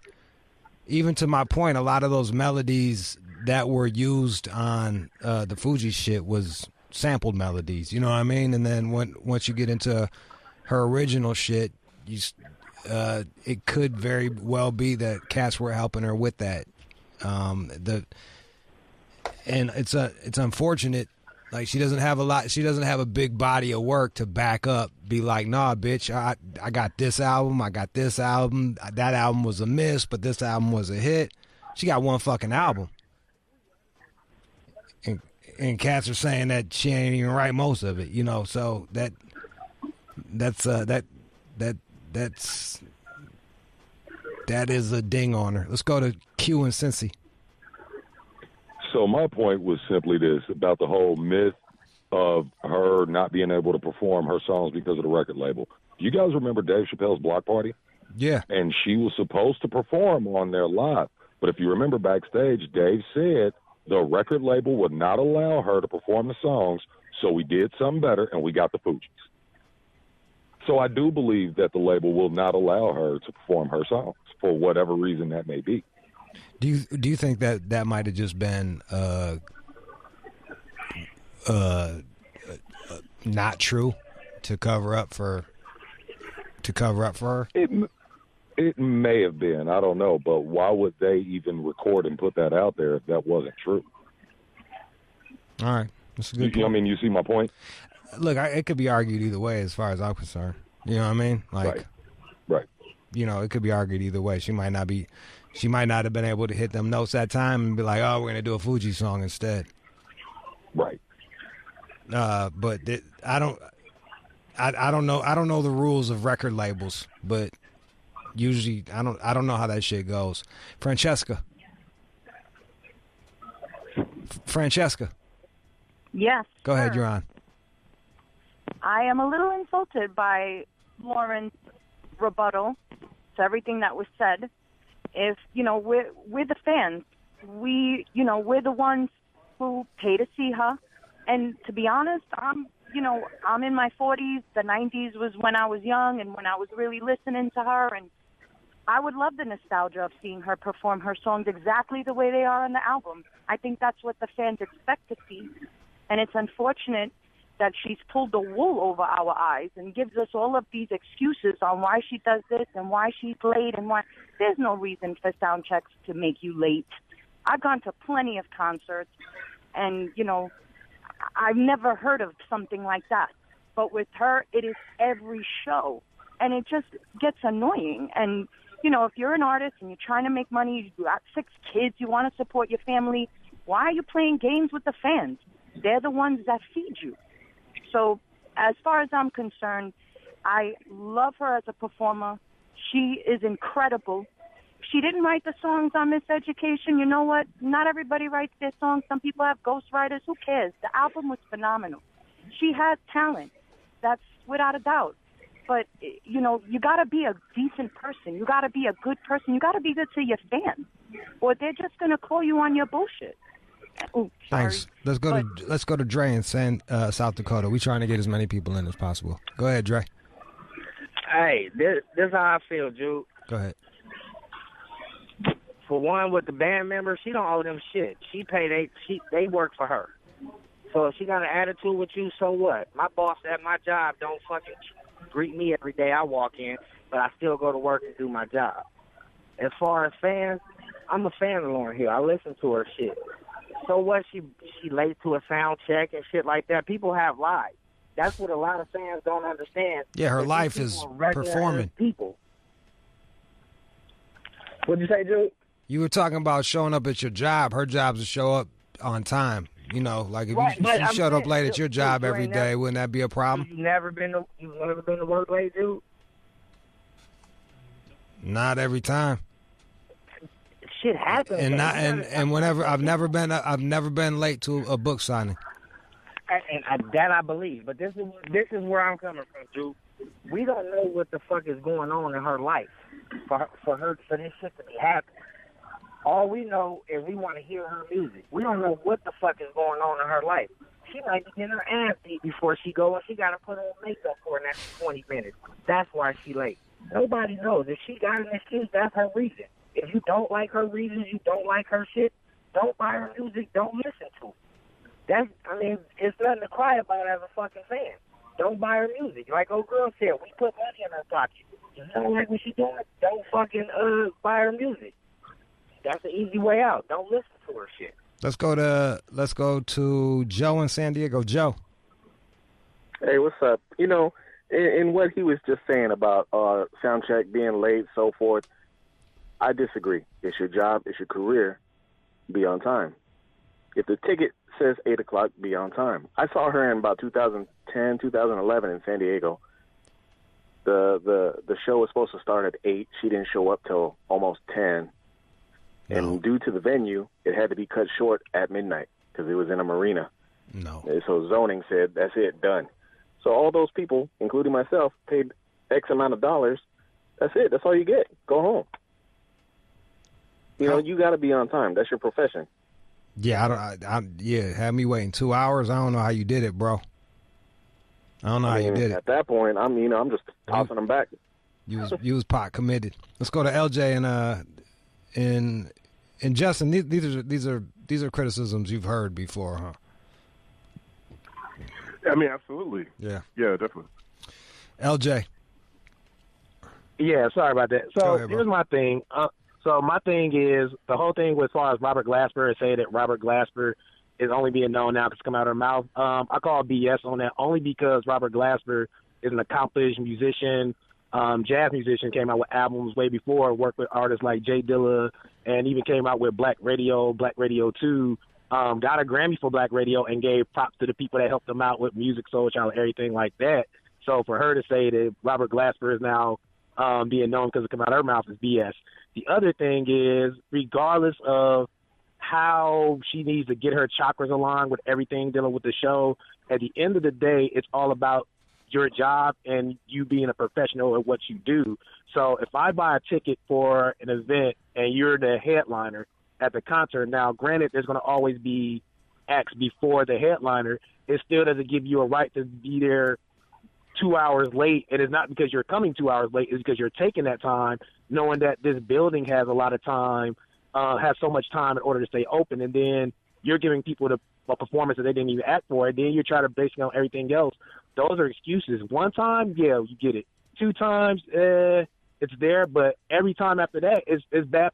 even to my point, a lot of those melodies that were used on the Fuji shit was sampled melodies. You know what I mean? And then once you get into her original shit, it could very well be that cats were helping her with that. And it's unfortunate. Like, she doesn't have a big body of work to back up. Be like, nah, bitch, I got this album. That album was a miss, but this album was a hit. She got one fucking album. And cats are saying that she ain't even write most of it, so that is a ding on her. Let's go to Q and Cincy. So my point was simply this, about the whole myth of her not being able to perform her songs because of the record label. You guys remember Dave Chappelle's Block Party? Yeah. And she was supposed to perform on there live. But if you remember backstage, Dave said the record label would not allow her to perform the songs, so we did something better, and we got the Fugees. So I do believe that the label will not allow her to perform her songs for whatever reason that may be. Do you think that might have just been not true to cover up for her? It may have been. I don't know, but why would they even record and put that out there if that wasn't true? All right, that's a good point. I mean, you see my point? Look, it could be argued either way as far as I'm concerned. You know what I mean? Like, right. It could be argued either way. She might not have been able to hit them notes that time and be like, oh, we're going to do a Fuji song instead. Right. But I don't know the rules of record labels, but usually I don't know how that shit goes. Francesca. Yes. Go ahead, you're on. I am a little insulted by Lauren's rebuttal to everything that was said. If, we're the fans. We're the ones who pay to see her. And to be honest, I'm in my 40s. The 90s was when I was young and when I was really listening to her. And I would love the nostalgia of seeing her perform her songs exactly the way they are on the album. I think that's what the fans expect to see. And it's unfortunate that she's pulled the wool over our eyes and gives us all of these excuses on why she does this and why she's late and why. There's no reason for sound checks to make you late. I've gone to plenty of concerts, and, I've never heard of something like that. But with her, it is every show, and it just gets annoying. And, if you're an artist and you're trying to make money, you got 6 kids, you want to support your family, why are you playing games with the fans? They're the ones that feed you. So as far as I'm concerned, I love her as a performer. She is incredible. She didn't write the songs on Miseducation. You know what? Not everybody writes their songs. Some people have ghostwriters. Who cares? The album was phenomenal. She has talent. That's without a doubt. But, you got to be a decent person. You got to be a good person. You got to be good to your fans, or they're just going to call you on your bullshit. Ooh, Thanks. Let's go to Dre in South Dakota. We're trying to get as many people in as possible. Go ahead, Dre. Hey, this how I feel, Jude. Go ahead. For one, with the band members, she don't owe them shit. They work for her. So if she got an attitude with you, so what? My boss at my job don't fucking greet me every day I walk in, but I still go to work and do my job. As far as fans, I'm a fan of Lauryn Hill. I listen to her shit. So what? She late to a sound check and shit like that. People have lives. That's what a lot of fans don't understand. Yeah, her life is performing. People. What'd you say, Jude? You were talking about showing up at your job. Her job's to show up on time. Like if you showed up late at your job every day, wouldn't that be a problem? You've never been to work late, Jude? Not every time. Shit happens. And whenever I've never been late to a book signing. And that I believe, but this is where I'm coming from, Jude. We don't know what the fuck is going on in her life for this shit to be happening. All we know is we want to hear her music. We don't know what the fuck is going on in her life. She might be getting her ass beat before she go, and she got to put on makeup for an extra 20 minutes. That's why she late. Nobody knows. If she got an excuse, that's her reason. If you don't like her reasons, you don't like her shit, don't buy her music, don't listen to it. It's nothing to cry about as a fucking fan. Don't buy her music. Like old girl said, we put money in her pocket. If you don't like what she's doing, don't fucking buy her music. That's an easy way out. Don't listen to her shit. Let's go to Joe in San Diego. Joe. Hey, what's up? In what he was just saying about sound check being late, so forth, I disagree. It's your job, it's your career. Be on time. If the ticket says 8 o'clock, be on time. I saw her in about 2010, 2011 in San Diego. The show was supposed to start at 8. She didn't show up till almost 10. No. And due to the venue, it had to be cut short at midnight because it was in a marina. No. And so zoning said, that's it, done. So all those people, including myself, paid X amount of dollars. That's it. That's all you get. Go home. You got to be on time. That's your profession. Yeah, had me waiting 2 hours. I don't know how you did it, bro. I don't know how you did it. At that point, I'm just tossing them back. You was pot committed. Let's go to LJ and Justin. These are criticisms you've heard before, huh? Absolutely. Yeah, definitely. LJ. Yeah, sorry about that. So here's my thing. So my thing is the whole thing as far as Robert Glasper and say that Robert Glasper is only being known now because it's come out of her mouth. I call BS on that only because Robert Glasper is an accomplished musician, jazz musician, came out with albums way before, worked with artists like Jay Dilla, and even came out with Black Radio 2, got a Grammy for Black Radio and gave props to the people that helped them out with Music Soul Child and everything like that. So for her to say that Robert Glasper is now being known because it came out of her mouth is BS. The other thing is, regardless of how she needs to get her chakras aligned with everything dealing with the show, at the end of the day, it's all about your job and you being a professional at what you do. So if I buy a ticket for an event and you're the headliner at the concert, now granted there's going to always be acts before the headliner, it still doesn't give you a right to be there 2 hours late. And it's not because you're coming 2 hours late, it's because you're taking that time knowing that this building has a lot of time, has so much time in order to stay open. And then you're giving people a performance that they didn't even act for. And then you're trying to base it on everything else. Those are excuses. One time, yeah, you get it. 2 times, it's there. But every time after that, it's bad.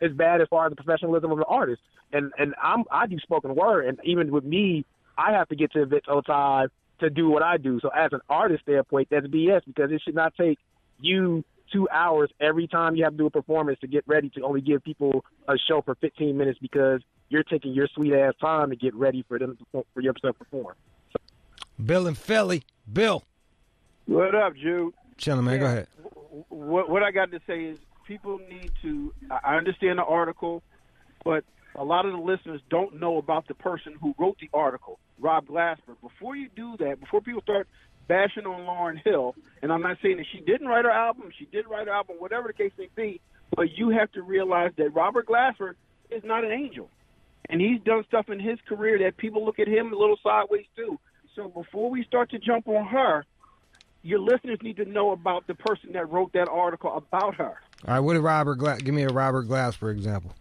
It's bad as far as the professionalism of the artist. And I do spoken word. And even with me, I have to get to events on time to do what I do. So as an artist standpoint, that's BS, because it should not take you 2 hours every time you have to do a performance to get ready to only give people a show for 15 minutes because you're taking your sweet ass time to get ready for them to, for yourself to perform. Bill in Philly. Bill. What up, Jude? Chilling, man. Go ahead. What I got to say is people need to, I understand the article, but a lot of the listeners don't know about the person who wrote the article, Rob Glasper. Before you do that, before people start bashing on Lauryn Hill, and I'm not saying that she didn't write her album, she did write her album, whatever the case may be, but you have to realize that Robert Glasper is not an angel. And he's done stuff in his career that people look at him a little sideways too. So before we start to jump on her, your listeners need to know about the person that wrote that article about her. All right, what did give me a Robert Glasper example.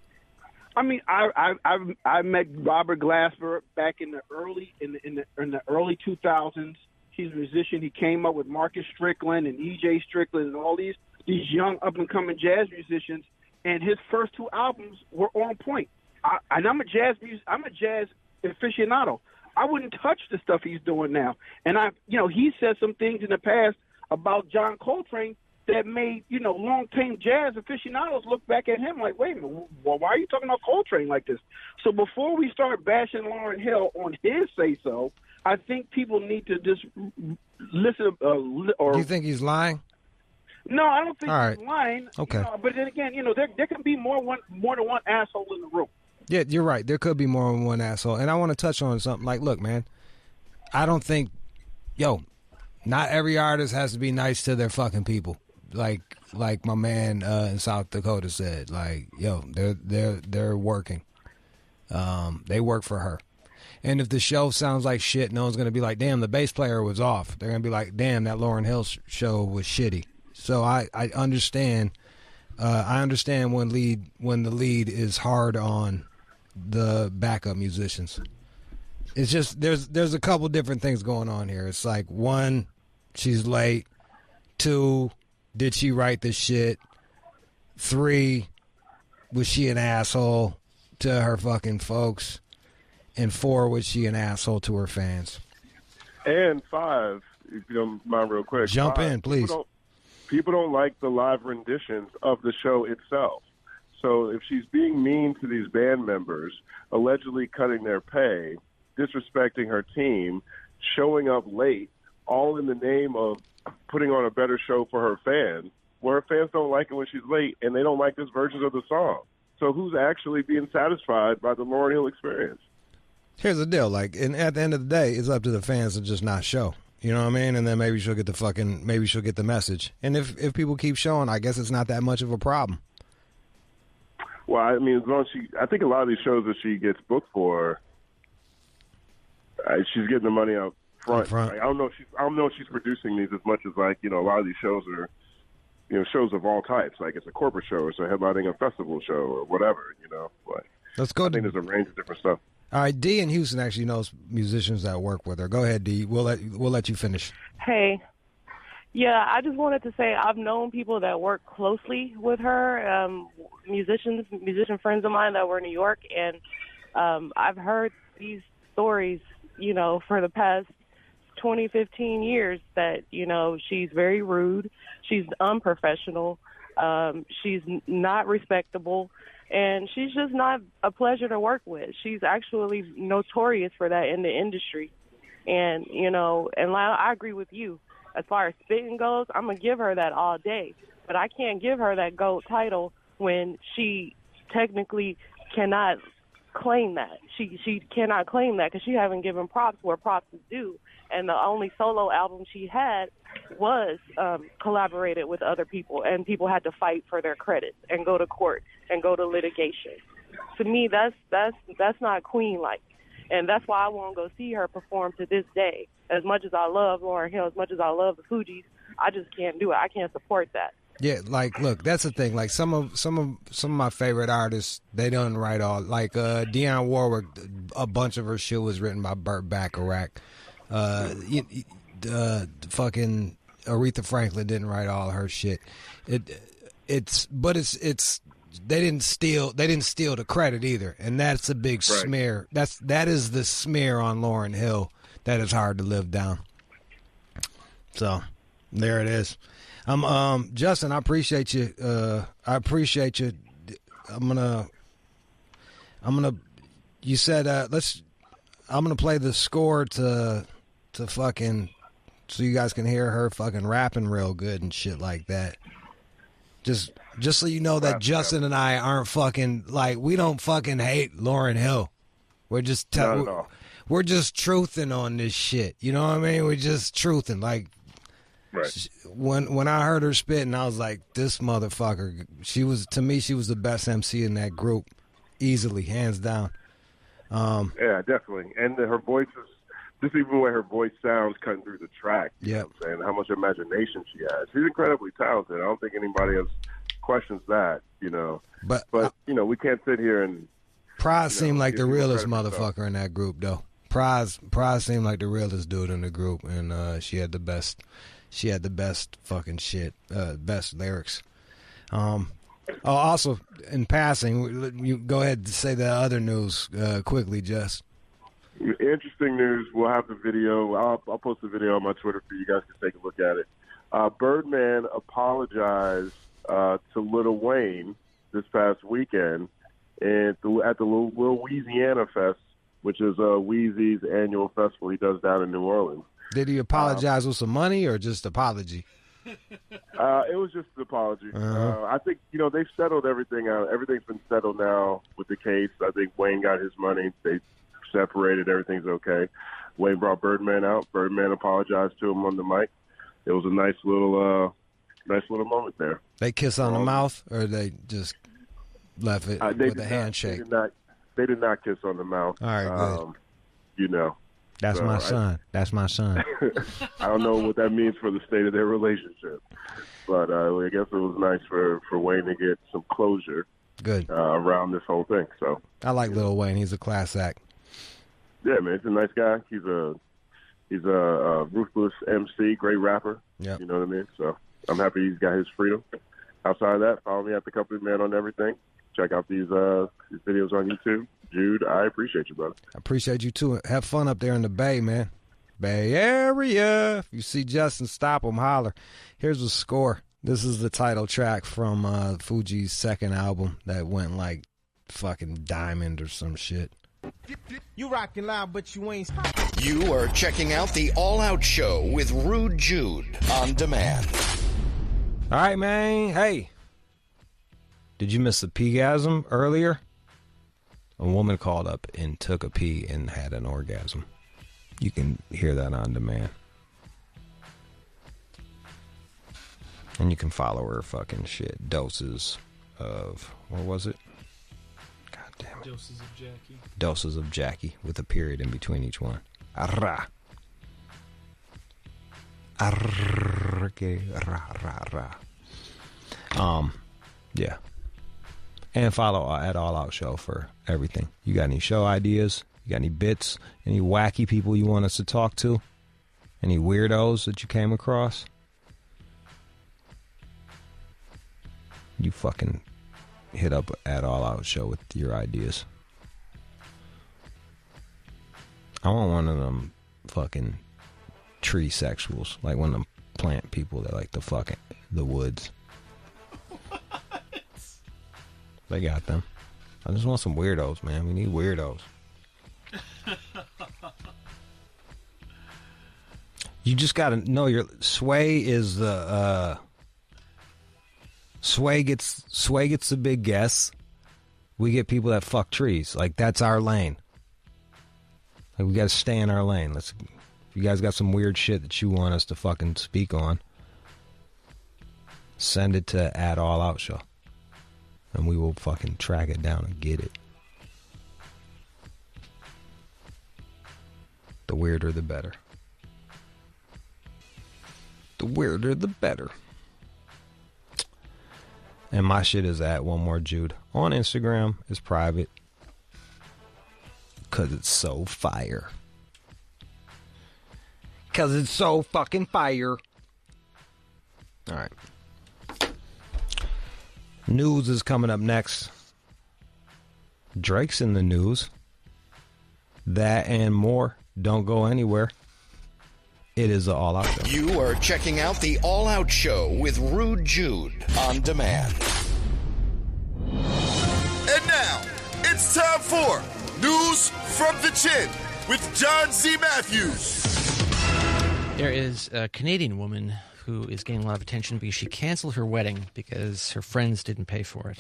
I mean, I met Robert Glasper back in the early 2000s. He's a musician. He came up with Marcus Strickland and E.J. Strickland and all these young up and coming jazz musicians. And his first 2 albums were on point. I'm a jazz aficionado. I wouldn't touch the stuff he's doing now. And he said some things in the past about John Coltrane that made, long-time jazz aficionados look back at him like, wait a minute, well, why are you talking about Coltrane like this? So before we start bashing Lauryn Hill on his say-so, I think people need to just listen. Do you think he's lying? No, I don't think All he's right. lying. Okay. But then again, there can be more than one asshole in the room. Yeah, you're right. There could be more than one asshole. And I want to touch on something. Like, look, man, I don't think, not every artist has to be nice to their fucking people. Like my man in South Dakota said, they're working. They work for her. And if the show sounds like shit, no one's going to be like, damn, the bass player was off. They're going to be like, damn, that Lauryn Hill show was shitty. So I understand. I understand when the lead is hard on the backup musicians. It's just there's a couple different things going on here. It's like, 1, she's late. 2, did she write the shit? 3, was she an asshole to her fucking folks? And 4, was she an asshole to her fans? And 5, if you don't mind real quick. Jump in, please. People don't like the live renditions of the show itself. So if she's being mean to these band members, allegedly cutting their pay, disrespecting her team, showing up late, all in the name of putting on a better show for her fans, where her fans don't like it when she's late and they don't like this version of the song. So who's actually being satisfied by the Lauryn Hill experience? Here's the deal. And at the end of the day, it's up to the fans to just not show. You know what I mean? And then maybe she'll get the message. And if people keep showing, I guess it's not that much of a problem. Well, I mean, as long as I think a lot of these shows that she gets booked for, she's getting the money up front. I don't know if she's producing these as much as a lot of these shows are, shows of all types. Like it's a corporate show, or it's a headlining a festival show, or whatever. Let's go. I think there's a range of different stuff. All right, Dee in Houston actually knows musicians that work with her. Go ahead, Dee. We'll let you finish. Hey. Yeah, I just wanted to say I've known people that work closely with her, musician friends of mine that were in New York, and I've heard these stories, for the past 20, 15 years that, she's very rude, she's unprofessional, she's not respectable, and she's just not a pleasure to work with. She's actually notorious for that in the industry. And, and I agree with you. As far as spitting goes, I'm going to give her that all day. But I can't give her that GOAT title when she technically cannot claim that. She cannot claim that because she haven't given props where props is due. And the only solo album she had was collaborated with other people, and people had to fight for their credits and go to court and go to litigation. To me, that's not queen-like. And that's why I won't go see her perform to this day. As much as I love Lauryn Hill, as much as I love the Fugees, I just can't do it. I can't support that. Yeah, like, look, that's the thing. Like, some of my favorite artists, they don't write all. Like, Dionne Warwick, a bunch of her shit was written by Burt Bacharach. Fucking Aretha Franklin didn't write all her shit. It's they didn't steal the credit either, and that's a big smear. That is the smear on Lauryn Hill that is hard to live down. So there it is. Justin, I appreciate you. I'm gonna. You said I'm gonna play the score to fucking, so you guys can hear her fucking rapping real good and shit like that. Just so you know that Justin and I aren't fucking, like, we don't fucking hate Lauryn Hill. We're just we're just truthing on this shit. You know what I mean? We're just truthing. Like, when I heard her spitting, I was like, this motherfucker. To me, she was the best MC in that group, easily, hands down. Yeah, definitely. And her voice is, just even the way her voice sounds cutting through the track. You know what I'm saying? How much imagination she has. She's incredibly talented. I don't think anybody else questions that, you know. But you know, we can't sit here and... Prize seemed like the realest motherfucker in that group, though. Prize seemed like the realest dude in the group, and she had the best fucking shit, best lyrics. Also, in passing, you go ahead and say the other news quickly, Jess. Interesting news. We'll have the video. I'll post the video on my Twitter for you guys to take a look at it. Birdman apologized to Lil Wayne this past weekend at the Louisiana Fest, which is Wheezy's annual festival he does down in New Orleans. Did he apologize with some money or just apology? It was just an apology. I think, you know, they've settled everything out. Everything's been settled now with the case. I think Wayne got his money. They separated. Everything's okay. Wayne brought Birdman out. Birdman apologized to him on the mic. It was a nice little moment there. They kiss on the mouth, or they just left it with a handshake? They did not kiss on the mouth. All right, good. You know. That's my son. That's my son. I don't know what that means for the state of their relationship, but I guess it was nice for Wayne to get some closure. Good. Around this whole thing. So I like Lil Wayne. He's a class act. Yeah, man, he's a nice guy. He's a ruthless MC, great rapper. Yeah, you know what I mean. So I'm happy he's got his freedom. Outside of that, follow me at The Company Man on everything. Check out these videos on YouTube. Jude, I appreciate you, brother. I appreciate you too. Have fun up there in the Bay, man. Bay Area. If you see Justin, stop him, holler. Here's the score. This is the title track from Fugees' second album that went like fucking diamond or some shit. You rockin' loud, but you ain't. You are checking out the All Out Show with Rude Jude on demand. All right, man. Hey, did you miss the PeeGasm earlier? A woman called up and took a pee and had an orgasm. You can hear that on demand. And you can follow her fucking shit. Doses of, what was it? God damn it. Doses of Jackie. Doses of Jackie with a period in between each one. Arra. Arra. Yeah. And follow at All Out Show for everything. You got any show ideas? You got any bits? Any wacky people you want us to talk to? Any weirdos that you came across? You fucking hit up at All Out Show with your ideas. I want one of them fucking tree sexuals. Like one of them plant people that like the woods. They got them. I just want some weirdos, man. We need weirdos. You just gotta know your Sway is the Sway gets the big guests. We get people that fuck trees. Like that's our lane. Like we gotta stay in our lane. If you guys got some weird shit that you want us to fucking speak on, send it to at All Out Show. And we will fucking track it down and get it. weirder, the better. The weirder, the better. And my shit is at One More Jude. On Instagram, it's private. Because it's so fire. Because it's so fucking fire. All right. News is coming up next. Drake's in the news. That and more. Don't go anywhere. It is the All Out Show. You are checking out the All Out Show with Rude Jude on demand. And now, it's time for News from the Chin with John Z. Matthews. There is a Canadian woman who is getting a lot of attention because she canceled her wedding because her friends didn't pay for it.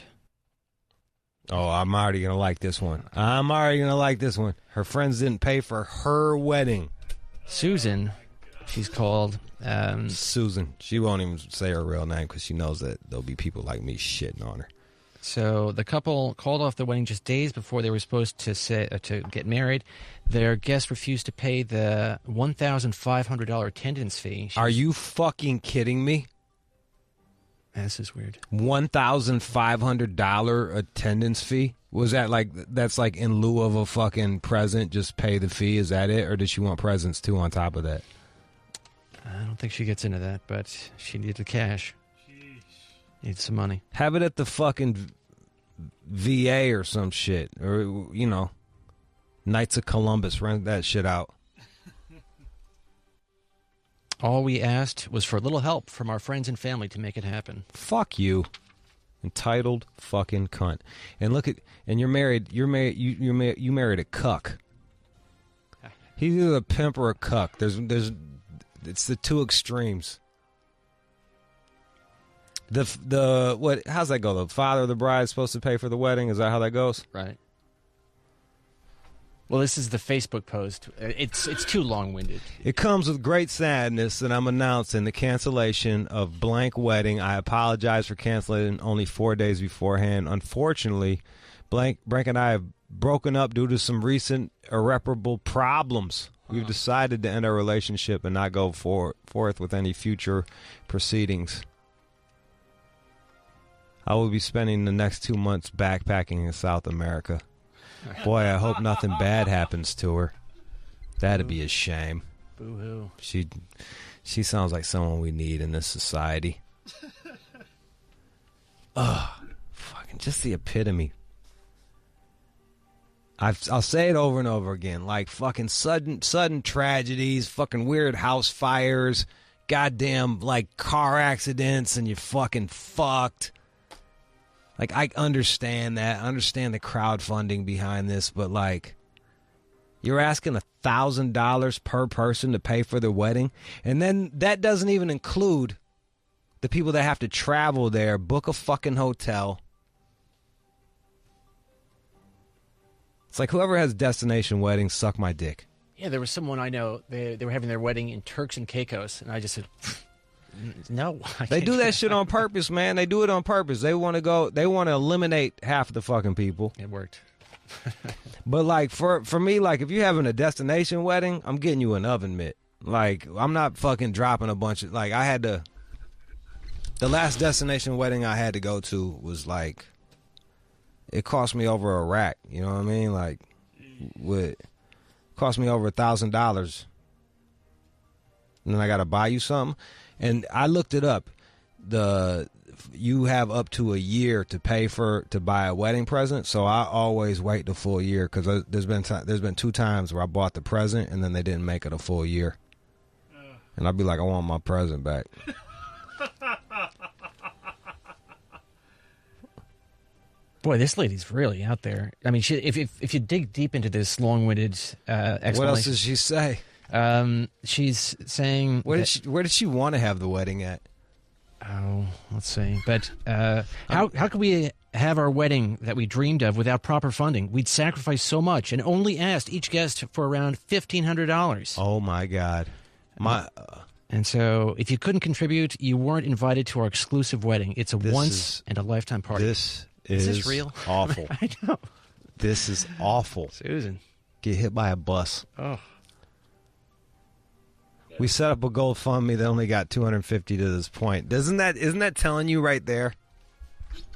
Oh, I'm already going to like this one. Her friends didn't pay for her wedding. Susan, she's called. Susan. She won't even say her real name because she knows that there'll be people like me shitting on her. So the couple called off the wedding just days before they were supposed to get married. Their guests refused to pay the $1,500 attendance fee. Are you fucking kidding me? This is weird. $1,500 attendance fee? Was that like, that's like in lieu of a fucking present, just pay the fee? Is that it? Or did she want presents too on top of that? I don't think she gets into that, but she needed the cash. Needs some money. Have it at the fucking VA or some shit. Or, you know, Knights of Columbus. Rent that shit out. All we asked was for a little help from our friends and family to make it happen. Fuck you. Entitled fucking cunt. And look at, and you married a cuck. He's either a pimp or a cuck. It's the two extremes. How's that go? The father of the bride is supposed to pay for the wedding? Is that how that goes? Right. Well, this is the Facebook post. It's too long-winded. It comes with great sadness that I'm announcing the cancellation of blank wedding. I apologize for canceling only 4 days beforehand. Unfortunately, Blank and I have broken up due to some recent irreparable problems. We've decided to end our relationship and not go forth with any future proceedings. I will be spending the next 2 months backpacking in South America. Boy, I hope nothing bad happens to her. That'd be a shame. Boo-hoo. She sounds like someone we need in this society. Ugh. Fucking just the epitome. I'll say it over and over again. Like fucking sudden tragedies, fucking weird house fires, goddamn like car accidents, and you're fucking fucked. Like, I understand that. I understand the crowdfunding behind this, but, like, you're asking $1,000 per person to pay for their wedding, and then that doesn't even include the people that have to travel there, book a fucking hotel. It's like whoever has destination weddings, suck my dick. Yeah, there was someone I know, they were having their wedding in Turks and Caicos, and I just said... No, they do that shit on purpose, man. They do it on purpose. They want to eliminate half of the fucking people. It worked. But like for me, like if you're having a destination wedding, I'm getting you an oven mitt. Like I'm not fucking dropping a bunch of like the last destination wedding I had to go to was like it cost me over a rack. You know what I mean? Like cost me over $1,000. And then I got to buy you something. And I looked it up. You have up to a year to pay to buy a wedding present. So I always wait the full year because there's been 2 times where I bought the present and then they didn't make it a full year. And I'd be like, I want my present back. Boy, this lady's really out there. I mean, if you dig deep into this long-winded explanation, what else does she say? She's saying where did she want to have the wedding at? Oh, let's see. But how could we have our wedding that we dreamed of without proper funding? We'd sacrifice so much and only asked each guest for around $1,500. Oh my God! And so, if you couldn't contribute, you weren't invited to our exclusive wedding. It's a once and a lifetime party. Is this real? Awful. I know. This is awful. Susan, get hit by a bus. Oh. We set up a GoFundMe that only got 250 to this point. Isn't that telling you right there?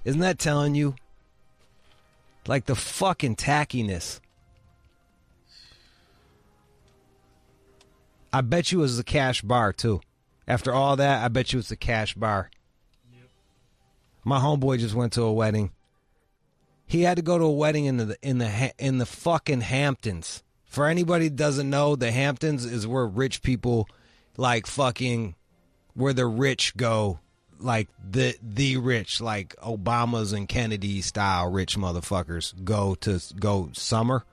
Isn't that telling you? Like the fucking tackiness. I bet you it was the cash bar too. After all that, I bet you it's the cash bar. Yep. My homeboy just went to a wedding. He had to go to a wedding in the fucking Hamptons. For anybody that doesn't know, the Hamptons is where rich people, like fucking, where the rich go, like the rich, like Obamas and Kennedy style rich motherfuckers go summer.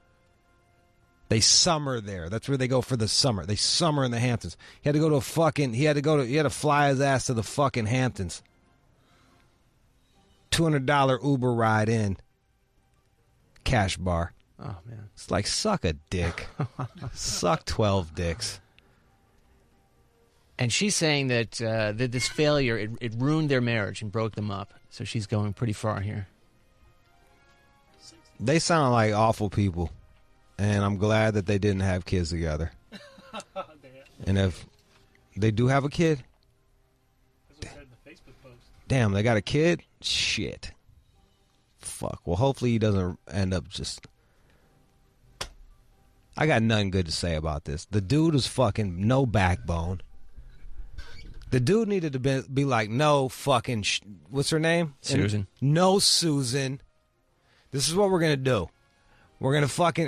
They summer there. That's where they go for the summer. They summer in the Hamptons. He had to fly his ass to the fucking Hamptons. $200 Uber ride in. Cash bar. Oh, man. It's like, suck a dick. Suck 12 dicks. And she's saying that this failure, it ruined their marriage and broke them up. So she's going pretty far here. They sound like awful people. And I'm glad that they didn't have kids together. And if they do have a kid, damn, they got a kid? Shit. Fuck. Well, hopefully he doesn't end up just... I got nothing good to say about this. The dude is fucking no backbone. The dude needed to be like, no fucking... what's her name? Susan. No, Susan. This is what we're going to do. We're gonna have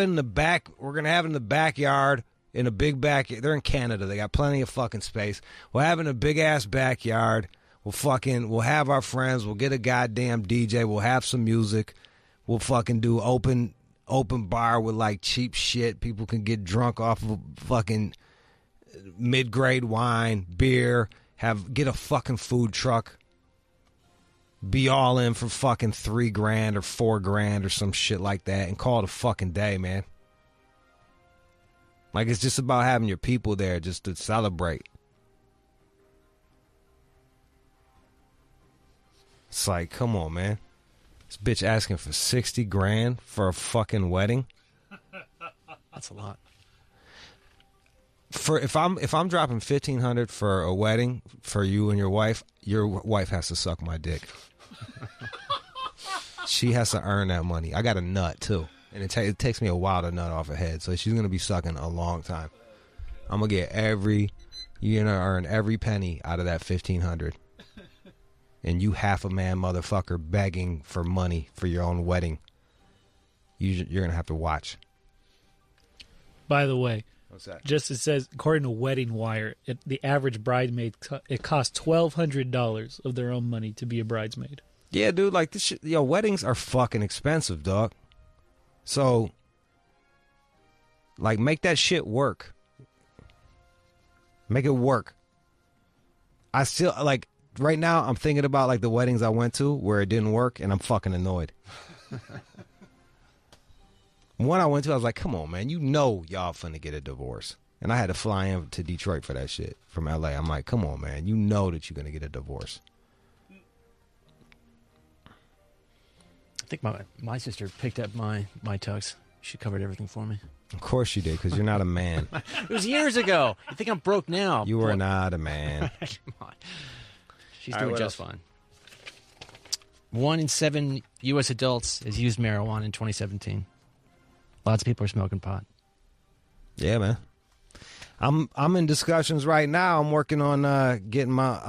it in the backyard, in a big back. They're in Canada. They got plenty of fucking space. We'll have it in a big ass backyard. We'll have our friends. We'll get a goddamn DJ. We'll have some music. We'll fucking do open bar with like cheap shit. People can get drunk off of fucking mid-grade wine, beer. Get a fucking food truck. Be all in for fucking $3,000 or $4,000 or some shit like that and call it a fucking day, man. Like, it's just about having your people there just to celebrate. It's like, come on, man. This bitch asking for $60,000 for a fucking wedding. That's a lot. If I'm dropping $1,500 for a wedding for you and your wife has to suck my dick. She has to earn that money. I got a nut too, and it takes me a while to nut off her head. So she's gonna be sucking a long time. I'm gonna get you're gonna earn every penny out of that $1,500, and you half a man motherfucker begging for money for your own wedding. You're gonna have to watch. By the way. What's that? Just it says, according to Wedding Wire, the average bridesmaid, it costs $1,200 of their own money to be a bridesmaid. Yeah, dude, like this shit, weddings are fucking expensive, dog. So, like, make that shit work. Make it work. I still, like, right now, I'm thinking about, like, the weddings I went to where it didn't work, and I'm fucking annoyed. One I went to, I was like, come on, man. You know y'all finna get a divorce. And I had to fly in to Detroit for that shit from L.A. I'm like, come on, man. You know that you're going to get a divorce. I think my sister picked up my tux. She covered everything for me. Of course she did, because you're not a man. It was years ago. You think I'm broke now? You are not a man. Come on. She's doing just fine. 1 in 7 U.S. adults has used marijuana in 2017. Lots of people are smoking pot. Yeah, man. I'm in discussions right now. I'm working on getting my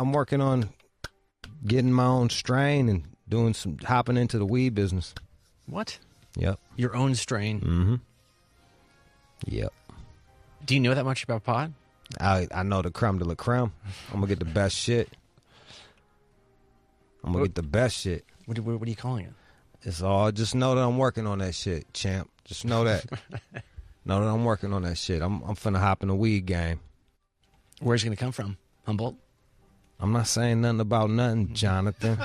own strain and hopping into the weed business. What? Yep. Your own strain. Mm-hmm. Yep. Do you know that much about pot? I know the creme de la creme. I'm gonna get the best shit. What are you calling it? It's all. Just know that I'm working on that shit, champ. Just know that. Know that I'm working on that shit. I'm finna hop in the weed game. Where's it gonna come from? Humboldt? I'm not saying nothing about nothing, Jonathan.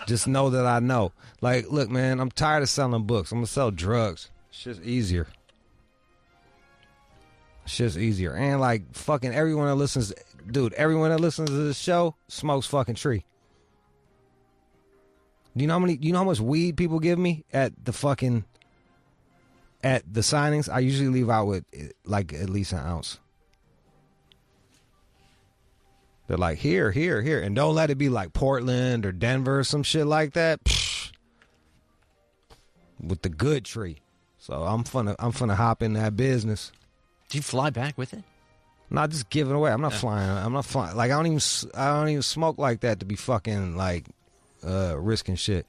Just know that I know. Like, look, man, I'm tired of selling books. I'm gonna sell drugs. It's just easier. And like fucking everyone that listens to this show smokes fucking tree. Do you know how much weed people give me at at the signings, I usually leave out with like at least an ounce. They're like, here, and don't let it be like Portland or Denver or some shit like that. Psh, with the good tree. So I'm finna hop in that business. Do you fly back with it? Not just give it away. I'm not flying. Like I don't even smoke like that to be fucking like risking shit.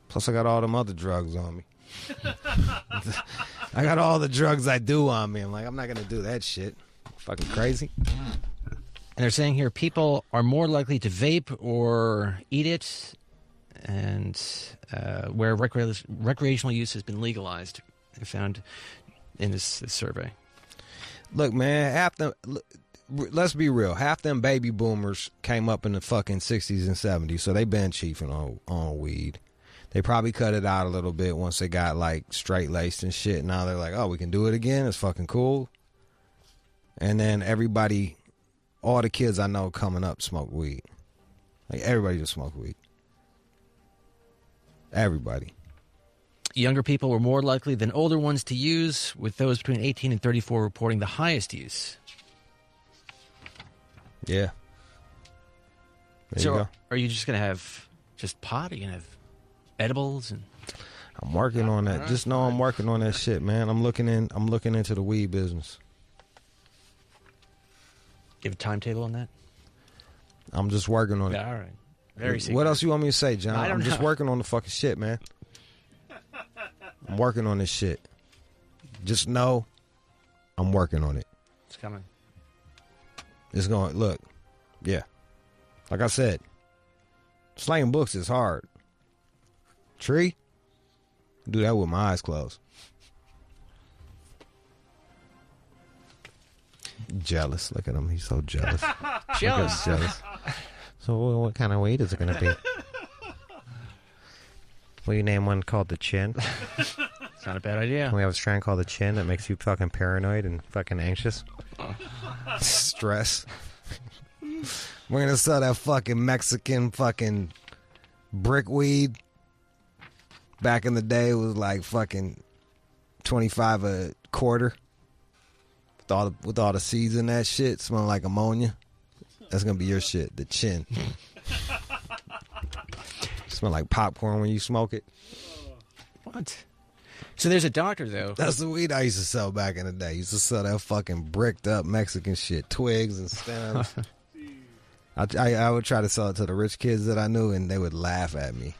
Plus I got all them other drugs on me. I got all the drugs I do on me. I'm like, I'm not gonna do that shit. Fucking crazy. And they're saying here people are more likely to vape or eat it, and where recreational use has been legalized, they found in this survey. Look, man, let's be real. Half them baby boomers came up in the fucking 60s and 70s, so they been chiefing on weed. They probably cut it out a little bit once they got like straight-laced and shit. Now they're like, oh, we can do it again. It's fucking cool. And then everybody, all the kids I know coming up smoke weed. Like everybody just smoke weed. Everybody. Younger people were more likely than older ones to use, with those between 18 and 34 reporting the highest use. Yeah. There So you go. are you just going to have just pot? Are you going to have edibles? And I'm working on that. Just know I'm working on that shit, man. I'm looking into the weed business. You have a timetable on that? I'm just working on it. Yeah, all right. Very secret. What else you want me to say, John? I don't I'm just know. working on the fucking shit, man. I'm working on this shit. Just know I'm working on it. It's coming. It's going, look, yeah. Like I said, slaying books is hard. Tree, do that with my eyes closed. Jealous. Look at him. He's so jealous. Jealous. Look at him, jealous. So what kind of weed is it going to be? Will you name one called the Chin? It's not a bad idea. Can we have a strand called the Chin that makes you fucking paranoid and fucking anxious? Stress. We're going to sell that fucking Mexican fucking brick weed. Back in the day, it was like fucking 25 a quarter. With all the seeds in that shit, smelling like ammonia. That's going to be your shit, the Chin. Smell like popcorn when you smoke it. What? So there's a doctor, though. That's the weed I used to sell back in the day. I used to sell that fucking bricked up Mexican shit, twigs and stems. I would try to sell it to the rich kids that I knew, and they would laugh at me.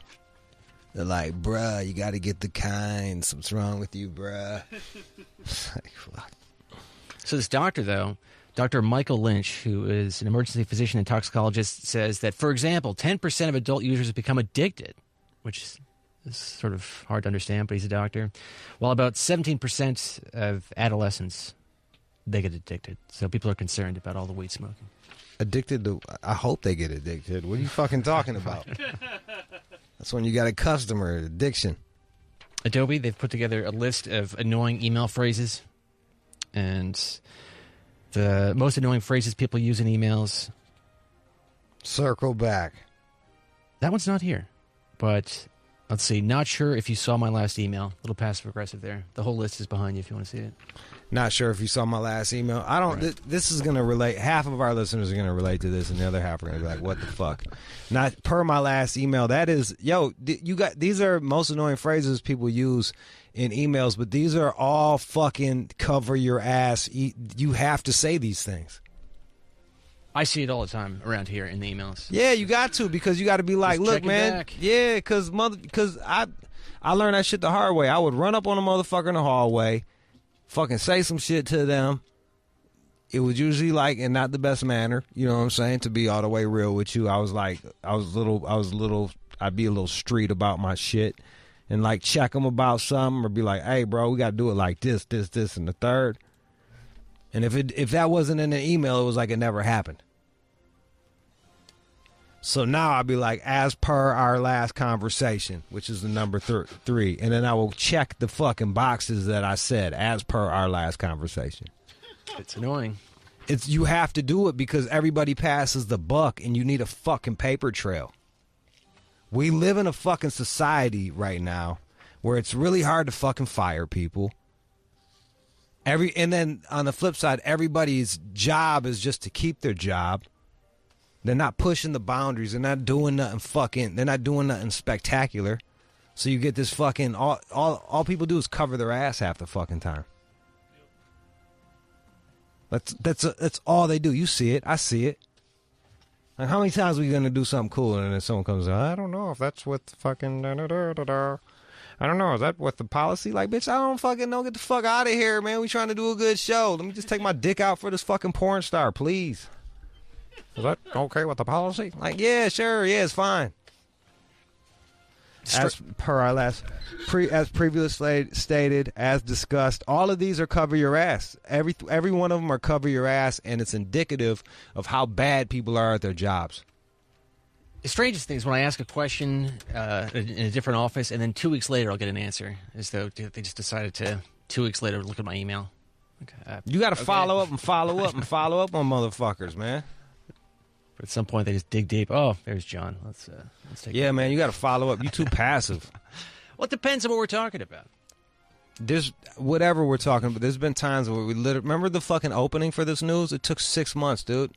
They're like, bruh, you got to get the kind. What's wrong with you, bruh? Like, fuck. So this doctor, though, Dr. Michael Lynch, who is an emergency physician and toxicologist, says that, for example, 10% of adult users become addicted, which is sort of hard to understand, but he's a doctor, while about 17% of adolescents, they get addicted. So people are concerned about all the weed smoking. Addicted to, I hope they get addicted. What are you fucking talking about? That's when you got a customer, addiction. Adobe, they've put together a list of annoying email phrases. And the most annoying phrases people use in emails. Circle back. That one's not here. But let's see. Not sure if you saw my last email. A little passive aggressive there. The whole list is behind you if you want to see it. Not sure if you saw my last email. I don't. Right. This is going to relate. Half of our listeners are going to relate to this, and the other half are going to be like, "What the fuck?" Not per my last email. That is, you got. These are most annoying phrases people use in emails, but these are all fucking cover your ass. You have to say these things. I see it all the time around here in the emails. Yeah, you got to, because you got to be like, Just look, check it man. back. Yeah, because I learned that shit the hard way. I would run up on a motherfucker in the hallway, fucking say some shit to them. It was usually like in not the best manner, you know what I'm saying? To be all the way real with you, I'd be a little street about my shit, and like check them about something, or be like, hey, bro, we got to do it like this, and the third. And if that wasn't in the email, it was like it never happened. So now I'll be like, as per our last conversation, which is the number 3. And then I will check the fucking boxes that I said, as per our last conversation. It's annoying. You have to do it because everybody passes the buck, and you need a fucking paper trail. We live in a fucking society right now where it's really hard to fucking fire people. And then on the flip side, everybody's job is just to keep their job. They're not pushing the boundaries. They're not doing nothing they're not doing nothing spectacular. So you get this fucking, all people do is cover their ass half the fucking time. That's all they do. You see it. I see it. Like, how many times are we going to do something cool and then someone comes, I don't know if that's what the fucking, I don't know, is that what the policy? Like, bitch, I don't fucking know. Get the fuck out of here, man. We trying to do a good show. Let me just take my dick out for this fucking porn star, please. Is that okay with the policy? Like, yeah, sure, yeah, it's fine. As per our last, as previously stated, as discussed, all of these are cover your ass. Every one of them are cover your ass, and it's indicative of how bad people are at their jobs. The strangest thing is when I ask a question in a different office, and then 2 weeks later I'll get an answer, as though they just decided to 2 weeks later look at my email. You got to follow up and follow up and follow up on motherfuckers, man. But at some point they just dig deep. Oh, there's John. Let's take. Yeah, man, you got to follow up. You too passive. Well, it depends on what we're talking about. There's whatever we're talking about. There's been times where we literally remember the fucking opening for this news. It took 6 months, dude.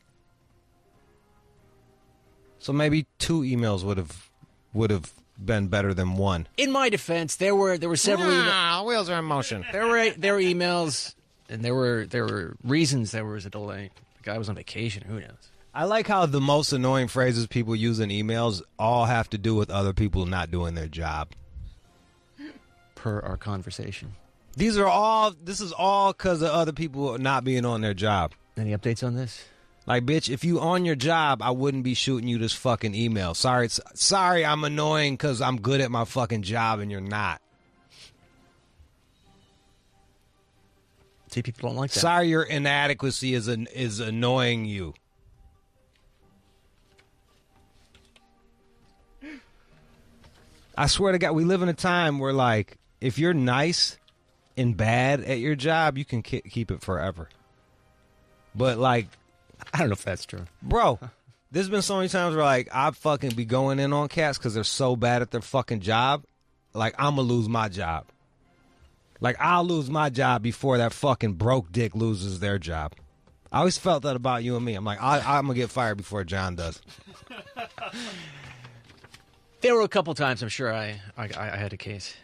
So maybe 2 emails would have been better than 1. In my defense, there were several. Wheels are in motion. There were emails, and there were reasons there was a delay. The guy was on vacation. Who knows? I like how the most annoying phrases people use in emails all have to do with other people not doing their job. Per our conversation. This is all because of other people not being on their job. Any updates on this? Like, bitch, if you on your job, I wouldn't be shooting you this fucking email. Sorry, I'm annoying because I'm good at my fucking job and you're not. See, people don't like that. Sorry, your inadequacy is annoying you. I swear to God, we live in a time where, like, if you're nice and bad at your job, you can keep it forever. But, like, I don't know if that's true. Bro, there's been so many times where, like, I fucking be going in on cats because they're so bad at their fucking job. Like, I'm going to lose my job. Like, I'll lose my job before that fucking broke dick loses their job. I always felt that about you and me. I'm like, I'm going to get fired before John does. There were a couple times I'm sure I had a case.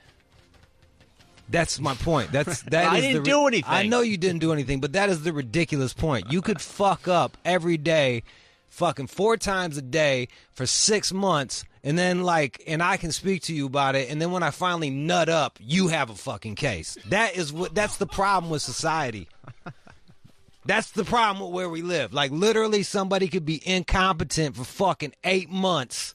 That's my point. I didn't do anything. I know you didn't do anything, but that is the ridiculous point. You could fuck up every day, fucking 4 times a day for 6 months, and then and I can speak to you about it, and then when I finally nut up, you have a fucking case. That's the problem with society. That's the problem with where we live. Like, literally somebody could be incompetent for fucking 8 months,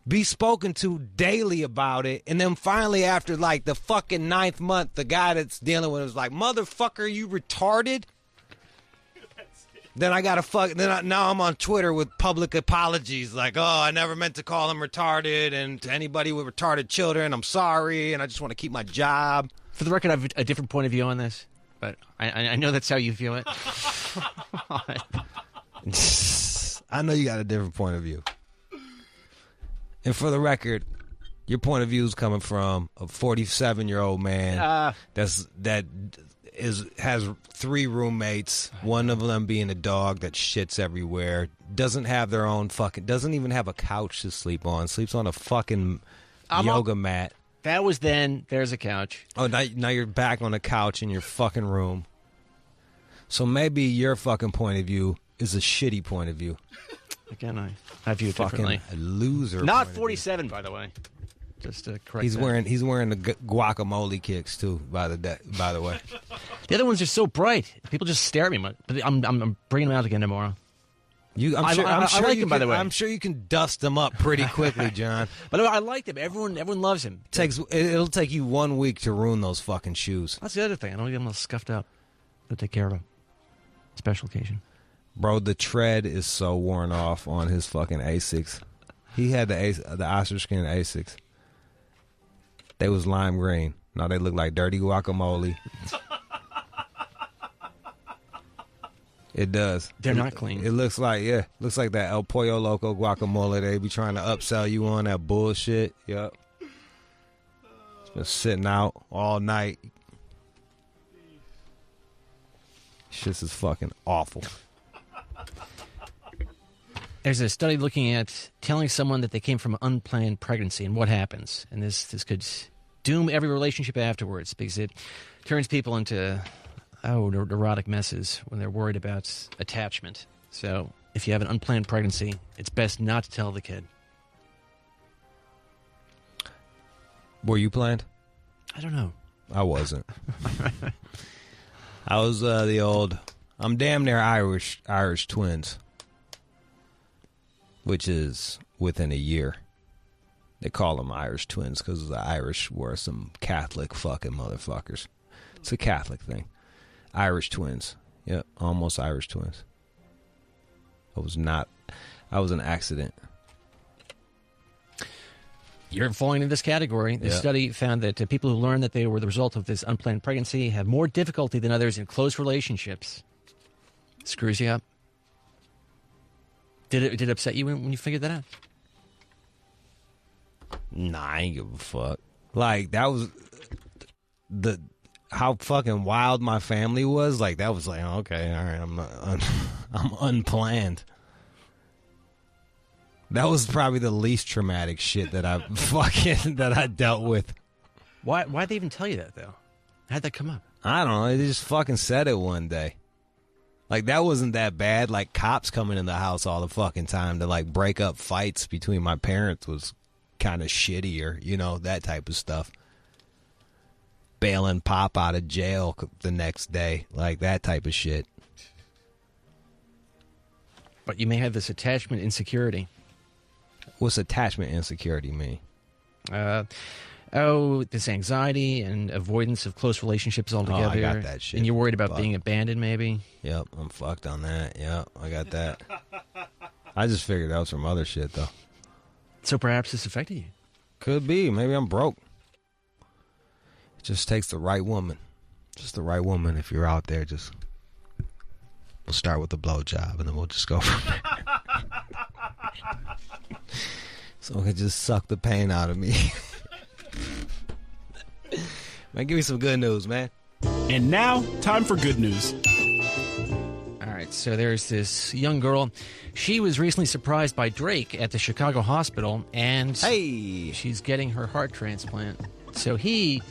be spoken to daily about it, and then finally after like the fucking 9th month, the guy that's dealing with it is like, motherfucker, you retarded? Then I gotta now I'm on Twitter with public apologies like, oh, I never meant to call him retarded, and to anybody with retarded children, I'm sorry, and I just want to keep my job. For the record, I have a different point of view on this, but I know that's how you view it. I know you got a different point of view. And for the record, your point of view is coming from a 47-year-old man has 3 roommates, one of them being a dog that shits everywhere, doesn't even have a couch to sleep on, sleeps on a fucking yoga mat. That was then. There's a couch. Oh, now you're back on the couch in your fucking room. So maybe your fucking point of view is a shitty point of view. Again, I view it differently. Fucking loser. Not 47, by the way. Just to correct. He's wearing the guacamole kicks too. By the way, the other ones are so bright. People just stare at me. But I'm bringing them out again tomorrow. I'm sure like him, by the way. I'm sure you can dust them up pretty quickly, John. By the way, I like them. Everyone loves him. It'll take you 1 week to ruin those fucking shoes. That's the other thing. I don't get them all scuffed up. They'll take care of them. Special occasion. Bro, the tread is so worn off on his fucking Asics. He had the ostrich skin Asics. They was lime green. Now they look like dirty guacamole. It does. They're not clean. It looks like that El Pollo Loco guacamole they be trying to upsell you on, that bullshit. Yep. Just sitting out all night. Shit is fucking awful. There's a study looking at telling someone that they came from an unplanned pregnancy and what happens. And this could doom every relationship afterwards because it turns people into neurotic messes when they're worried about attachment. So if you have an unplanned pregnancy, it's best not to tell the kid. Were you planned? I don't know. I wasn't. I was I'm damn near Irish twins, which is within a year. They call them Irish twins because the Irish were some Catholic fucking motherfuckers. It's a Catholic thing. Irish twins. Yep, almost Irish twins. I was an accident. You're falling into this category. The study found that people who learn that they were the result of this unplanned pregnancy have more difficulty than others in close relationships. Screws you up. Did it upset you when you figured that out? Nah, I ain't give a fuck. Like, that was how fucking wild my family was. Like, that was like, okay, all right, I'm unplanned. That was probably the least traumatic shit that I dealt with. Why'd they even tell you that, though? How'd that come up? I don't know. They just fucking said it one day. Like, that wasn't that bad. Like, cops coming in the house all the fucking time to, like, break up fights between my parents was kind of shittier, you know, that type of stuff. Bailing Pop out of jail the next day, like that type of shit. But you may have this attachment insecurity. What's attachment insecurity mean? This anxiety and avoidance of close relationships altogether. Oh, I got that shit. And you're worried about being abandoned, maybe? Yep, I'm fucked on that. Yep, I got that. I just figured that was from other shit, though. So perhaps this affected you? Could be. Maybe I'm broke. It just takes the right woman. Just the right woman. If you're out there, we'll start with the blowjob, and then we'll just go from there. So it can just suck the pain out of me. Man, give me some good news, man. And now, time for good news. All right, so there's this young girl. She was recently surprised by Drake at the Chicago hospital, and she's getting her heart transplant. So did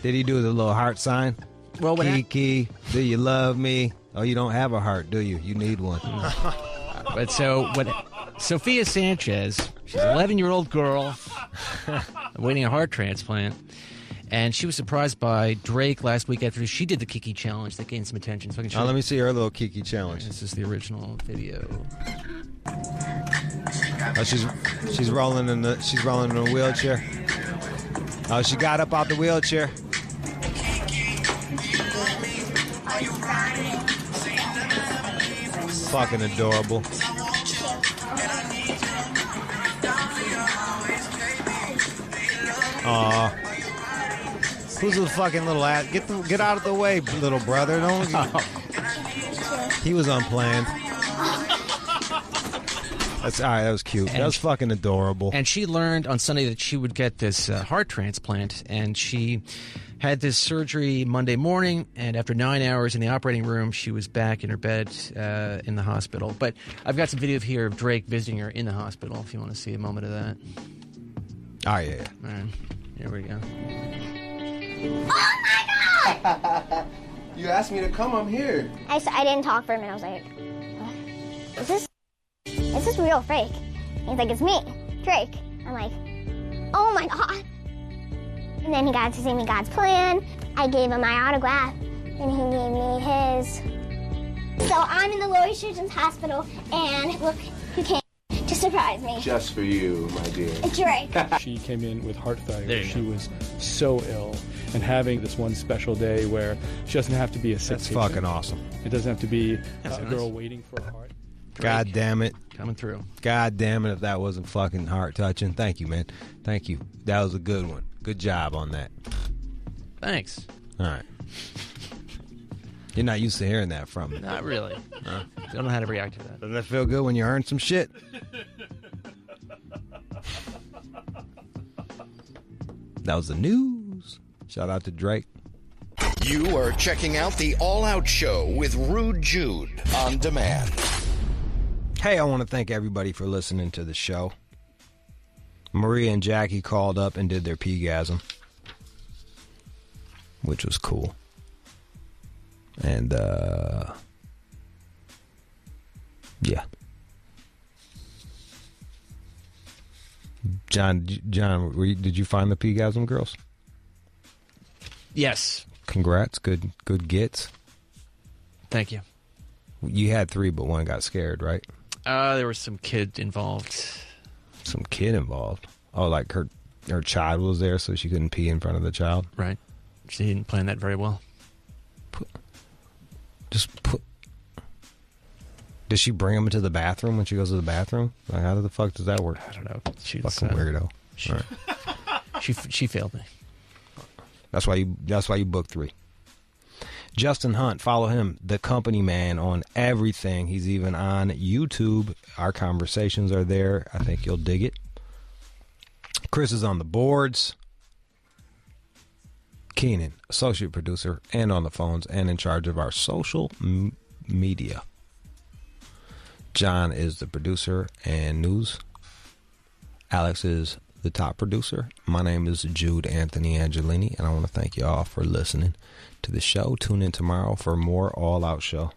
he do the little heart sign? Well, Kiki, do you love me? Oh, you don't have a heart, do you? You need one. But Sophia Sanchez, she's an 11-year-old girl awaiting a heart transplant, and she was surprised by Drake last week after she did the Kiki challenge that gained some attention. So I can let me see her little Kiki challenge. This is the original video. Oh, she's rolling in a wheelchair. Oh, she got up out the wheelchair. Fucking adorable. Aw. Who's the fucking little ass? Get out of the way, little brother. He was unplanned. That's all right. That was cute. That was fucking adorable. And she learned on Sunday that she would get this heart transplant, and she had this surgery Monday morning, and after 9 hours in the operating room, she was back in her bed in the hospital. But I've got some video here of Drake visiting her in the hospital, if you want to see a moment of that. Oh, yeah. All right. Here we go. Oh, my God! You asked me to come. I'm here. I didn't talk for a minute. I was like, what? Is this real or fake? He's like, it's me, Drake. I'm like, oh, my God. And then he got to see me God's plan. I gave him my autograph, and he gave me his. So I'm in the Louisville Children's Hospital, and look who came to surprise me. Just for you, my dear. Drake. She came in with heart failure. She was so ill. And having this one special day where she doesn't have to be a sick patient. That's fucking awesome. It doesn't have to be a girl waiting for a heart. Drake. God damn it. Coming through. God damn it if that wasn't fucking heart touching. Thank you, man. Thank you. That was a good one. Good job on that. Thanks. All right. You're not used to hearing that from me. Not really. Huh? Don't know how to react to that. Doesn't that feel good when you earn some shit? That was the news. Shout out to Drake. You are checking out the All Out Show with Rude Jude on demand. Hey, I want to thank everybody for listening to the show. Maria and Jackie called up and did their PeeGasm, which was cool. And, yeah. John, did you find the PeeGasm girls? Yes. Congrats. Good gets. Thank you. You had 3, but one got scared, right? There was some kid involved. Some kid involved? Oh, like her child was there, so she couldn't pee in front of the child? Right. She didn't plan that very well. Does she bring him into the bathroom when she goes to the bathroom? Like, how the fuck does that work? I don't know. She's fucking weirdo. She failed me. That's why you booked 3. Justin Hunt, follow him, the company man, on everything. He's even on YouTube. Our conversations are there. I think you'll dig it. Chris is on the boards. Keenan, associate producer, and on the phones, and in charge of our social media. John is the producer and news. Alex is the top producer. My name is Jude Anthony Angelini, and I want to thank you all for listening to the show. Tune in tomorrow for more All Out Show.